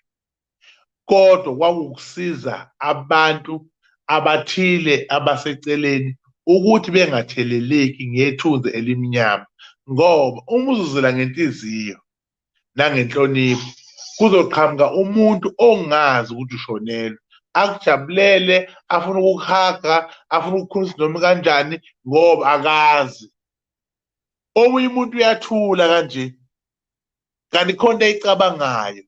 kodwa kwakukusiza abantu abathile abaseceleni ukuthi bengatheleleki ngethunzi elimnyama, ngoba uma uzuzela ngenhliziyo nangenhlonipho kuzoqhamuka umuntu ongazi ukuthi ushonelwe, akujabulele, afuna ukukuhaga, afuna ukukhulisa noma kanjani ngoba akazi. Omunye umuntu uyathula kanje kanti khona eyicabangayo,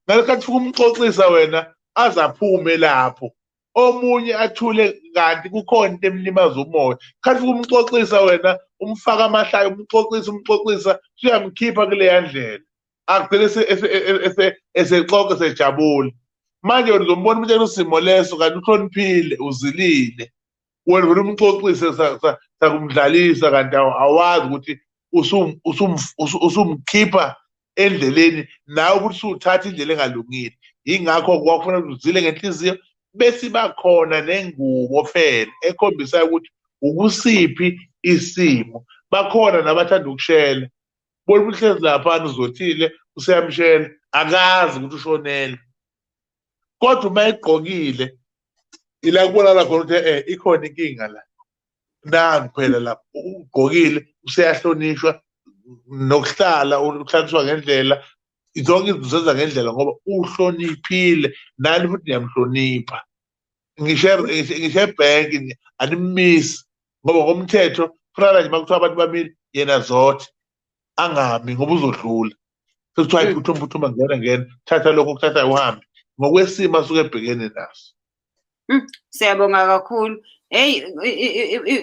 ngalekhathi ufika umxoxisa wena aze aphume lapho. Omunye athule kanti kukhona into emlimaza umoya, khathi ufika umxoxisa wena umfaka amahlaya, umxoxisa uyamkhipha kuleya ndlela, agcine esexoxa sejabule. Manje wena uzombona umuntu enosimo leso kanti uhloniphile, uzilile, wena vele umxoxise sakumdlalisa kanti awazi ukuthi usumkhipha endleleni nawe ukuthi usuthatha indlela engalungile. ingakho kwakufanele uzile ngenhliziyo bese bakhona nengubo phela ekhombisa ukuthi ukusiphi isimo. Bakhona nabathanda ukushela, bona uhlezi lapha uzothile useyamshela akazi ukuthi ushonele, kodwa uma egqokile ila kubonakala khona ukuthi ikhona inkinga la. Nangu phela lapho ugqokile useyahlonishwa, nokuhlala uhlaliswa ngendlela, zonke izinto zenza ngendlela ngoba uhloniphile, nani futhi niyamhlonipha. Ngisho ebhenki animisi ngoba ngomthetho kufanele nje makuthiwa abantu bamile yena zothi angami ngoba uzodlula. Sekuthiwa ayiphuthuma ngena thatha lokho kuthatha uhambe ngokwesimo asuke ebhekene naso.
Siyabonga kakhulu. Hey,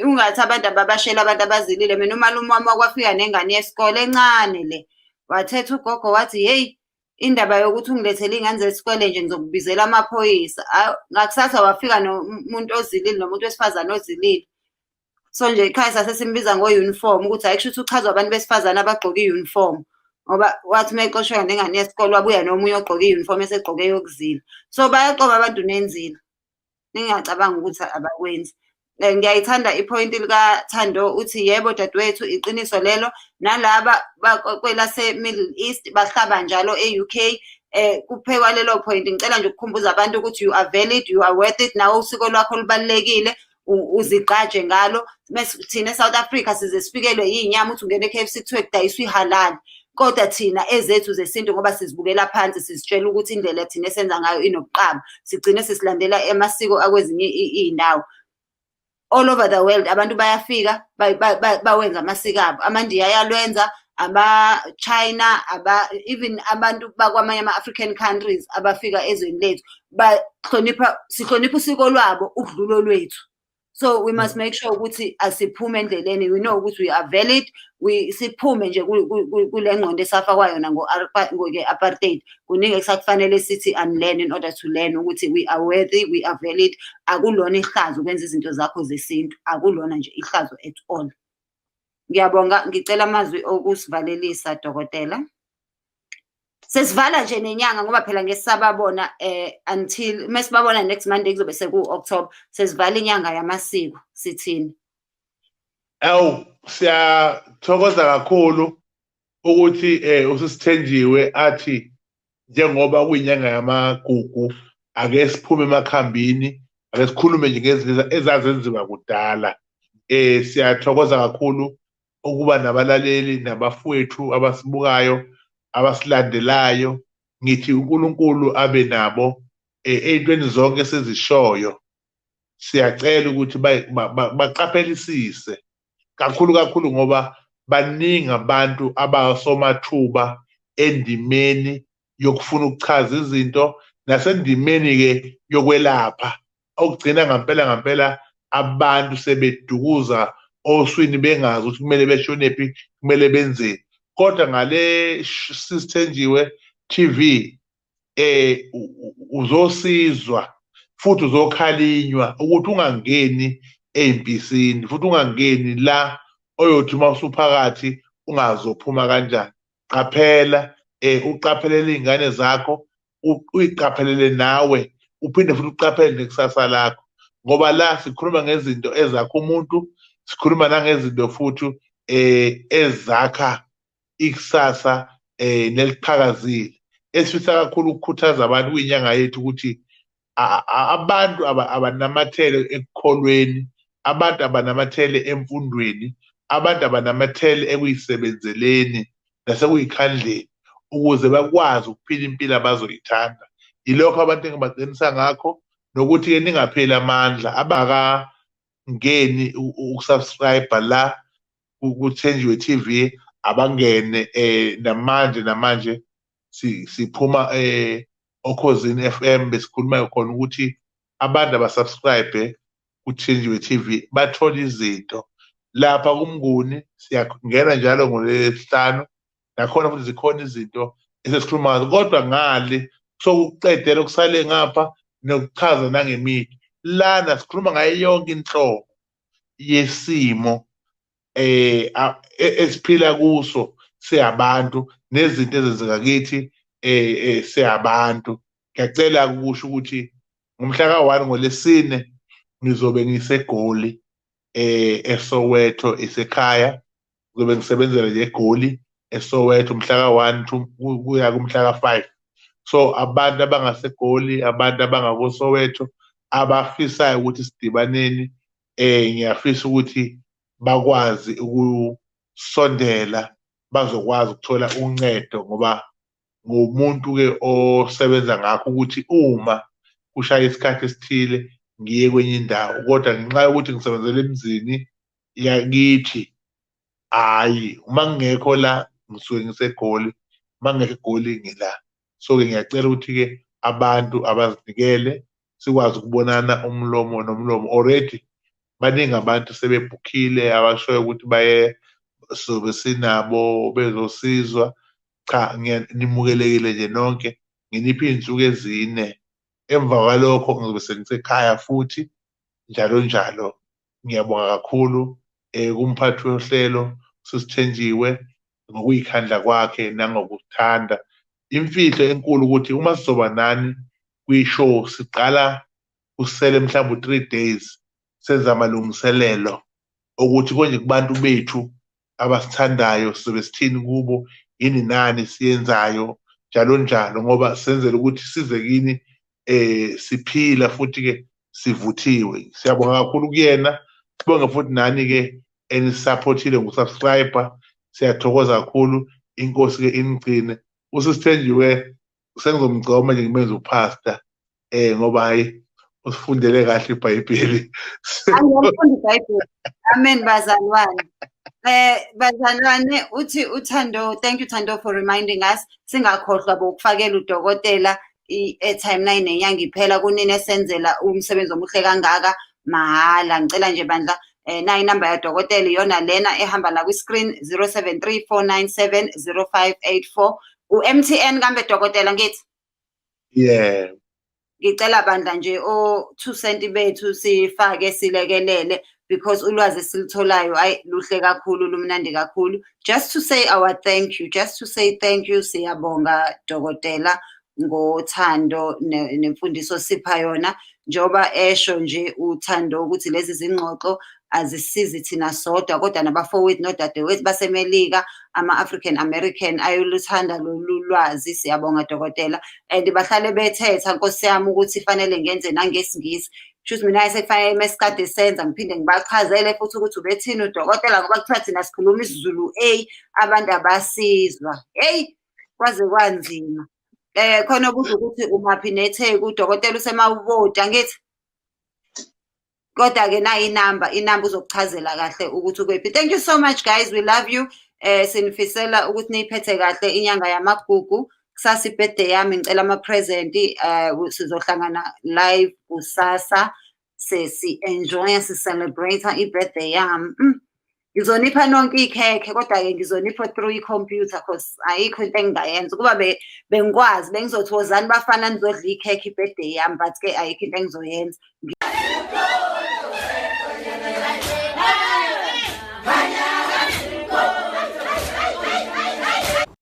ungathi abantu ababashela abantu abazilile. Mina umalume wami wakwafika nengane yesikole encane le, wathetha ugogo wathi hey, indaba yokuthi ungilethele iy'ngane zesikole nje ngizokubizela amaphoyisa. Ngakusasa wafika nomuntu ozilile, nomuntu wesifazane ozilile. So nje ikhaya sasesimbiza ngo-uniform ukuthi hhayi kusho ukuthi uchazwa abantu besifazane abagqoke i-uniform, ngoba wathi uma exoshwe nengane yesikole wabuya nomunye ogqoke i-uniform esegqoke yokuzila. So bayaqoba abantu nenzilo, ningacabanga ukuthi abakwenzi. Ngiyayithanda iphoyinti likaThando uthi yebo dadewethu iqiniso lelo, nalaba kwelase-Middle East bahlaba njalo e-UK. Kuphekwa lelo point, ngicela nje ukukhumbuza abantu ukuthi you are valid, you are worth it. Nawe usiko lwakho lubalulekile, uzigqaje ngalo. Thina eSouth Africa size sifikelwe iy'nyama uthi ungene e-KFC kuthiwe kudayiswa ihalali, kodwa thina ezethu zesintu ngoba sizibukela phansi sizitshela ukuthi indlela thina esenza ngayo inobuqaba, sigcine sesilandela amasiko akwezinye iy'ndawo. All over the world abantu bayafika bawenza amasiko abo. AmaNdiya ayalwenza, ama-China, even abantu bakwamanye ama-African countries abafika ezweni lethu sihlonipha usiko lwabo ukudlula olwethu. So we must make sure ukuthi asiphume endleleni. We know ukuthi we are valid, siphume nje kule ngqondo esafakwa yona nge-apartheid. Kuningi ekusakufanele sithi unlearn in order to learn ukuthi we are worthy, we are valid. Akulona ihlazo ukwenza izinto zakho zesintu, akulona nje ihlazo at all. Ngiyabonga, ngicela amazwi okusivalelisa dokotela. Sesivala nje nenyanga ngoba phela ngesababona until mesibabona next Monday kuzobe seku-October, sesivala inyanga yamasiko. Sithini?
Siyathokoza kakhulu ukuthi usisithenjiwe athi njengoba kuyinyanga yamagugu ake siphume emakhambini, ake sikhulume nje ngezinto ezazenziwa kudala. Siyathokoza kakhulu ukuba nabalaleli nabafowethu abasibukayo, abasilandelayo. Ngithi uNkulunkulu abe nabo ey'ntweni zonke esezishoyo. Siyacela ukuthi baqaphelisise kakhulu ngoba baningi abantu abasomathuba endimeni yokufuna ukuchaza izinto nasendimeni-ke yokwelapha, okugcina ngampela abantu sebedukuza oswini bengazi ukuthi kumele beshonephi, kumele benzeni. Kodwa ngale Sisithenjiwe TV uzosizwa futhi uzokhalinywa ukuthi ungangeni ey'mpisini, futhi ungangeni la oyothi uma usuphakathi ungazophuma kanjani. Qaphela, uqaphelele iy'ngane zakho, uyiqaphelele nawe, uphinde futhi uqaphele nekusasa lakho, ngoba la sikhuluma ngezinto ezakha umuntu, sikhuluma nangezinto futhi ezakha ikusasa neliqhakazile. Esifisa kakhulu ukukhuthaza abantu kwinyanga yethu ukuthi abantu abanamathele ekukholweni, abantu abanamathele emfundweni, abantu abanamathele ekuyisebenzeleni nasekuyikhandleni ukuze bakwazi ukuphila impilo abazoyithanda. Yilokho abantu engibaqinisa ngakho, nokuthi-ke ningapheli amandla. Abakangeni ukusubscribe la kuThenjiwe TV abangene namanje siphuma Okhosini FM besikhuluma khona ukuthi abantu abasubscribe kuThenjiwe TV bathole izinto lapha kuMnguni. Siyangena njalo ngoLwesihlanu, nakhona futhi zikhona izinto esesikhuluma ngazo, kodwa ngale sokuqedela okusale ngapha nokuchaza nangemithi lana sikhuluma ngayo yonke inhlobo yesimo esiphila kuso siyabantu, nezinto ezenzeka kithi siyabantu. ngiyacela ukusho ukuthi ngomhla ka-1 ngoLesine ngizobe ngiseGoli eSoweto esekhaya, ngizobe ngisebenzela nje eGoli eSoweto mhla ka-1 kuya kumhla ka-5. So abantu abangaseGoli, abantu abangakoSoweto abafisayo ukuthi sidibaneni, ngiyafisa ukuthi bakwazi ukusondela bazokwazi ukuthola uncedo, ngoba ngumuntu-ke osebenza ngakho ukuthi uma kushaya isikhathi esithile ngiye kwenye indawo, kodwa ngenxa yokuthi ngisebenzela emzini yakithi, hhayi, uma ngingekho la ngisuke ngiseGoli, uma ngingekho eGoli ngila. So-ke ngiyacela ukuthi-ke abantu abazinikele sikwazi ukubonana umlomo nomlomo. Already baningi abantu sebebhukhile abashoyo ukuthi baye, sobe sinabo bezosizwa. Cha, nimukelekile nje nonke, nginiphe iy'nsuku ezine, emva kwalokho ngizobe sengisekhaya futhi njalo njalo. Ngiyabonga kakhulu kumphathi wohlelo uSithenjiwe ngokuy'khandla kwakhe nangokuthanda. Imfihlo enkulu ukuthi uma sizoba nani kwi-show siqala kusele mhlawumbe 3 days senza amalungiselelo ukuthi konje kubantu bethu abasithandayo sizobe sithini kubo, yini nani siyenzayo njalo njalo, ngoba senzela ukuthi size kini siphila futhi-ke sivuthiwe. Siyabonga kakhulu kuyena, sibonge futhi nani-ke enisaphothile ngusubscriber, siyathokoza kakhulu. Inkosi-ke inigcine. USithenjiwe sengizomgcoma nje ngimenze upastor ngoba hayi usifundele kahle iBhayibheli.
Angiyafunda iBhayibheli. Amen bazalwane. Bazalwane, uthi uThando, thank you Thando for reminding us. Singakhohlwa bokufakela udokotela i-airtime 9 nenyanga iphela kunini esenzela umsebenzi omuhle kangaka mahhala. Ngicela nje bandla na inamba ya dokotela iyona lena ehamba la kwi-screen 0734970584. U-MTN kambe dokotela ngithi?
Yeah.
Ngicela bandla nje o2 cent bethu sifake silekelele, because ulwazi silitholayo ayi luhle kakhulu, lumnandi kakhulu. Just to say our thank you, just to say thank you. Siyabonga dokotela ngothando nemfundiso sipha yona, njoba esho nje uThando ukuthi lezi zingxoxo azisizi thina sodwa kodwa nabafowethu nodadewethu baseMelika, ama-African American ayoluthanda lolu lwazi. Siyabonga dokotela, and bahlale bethetha Nkosi yami ukuthi fanele ngenze nangesingisi. Kusho mina sekufanele mesikade senza ngiphinde ngibachazele futhi ukuthi ubethini udokotela, ngoba kuthiwa thina sikhuluma isiZulu abantu abasizwa. Hey, kwaze kwanzima. Khona obuza ukuthi umaphi neTheku, udokotela usemawubodi angithi? Kodwa-ke nayi inamba uzokuchazela kahle ukuthi ukwephi. Thank you so much guys, we love you. Sinifisela ukuthi niyiphethe kahle inyanga yamagugu. Kusasa ibirthday yami, ngicela ama-present, sizohlangana live kusasa si-enjoy, si-celebrate i-birthday yami. Ngizonipha nonke ikhekhe, kodwa-ke ngizonipha through i-computer because ayikho into engingayenza. Ukuba bengikwazi bengizothi wozani bafana nizodla ikhekhe i-birthday yami, but-ke ayikho into engizoyenza.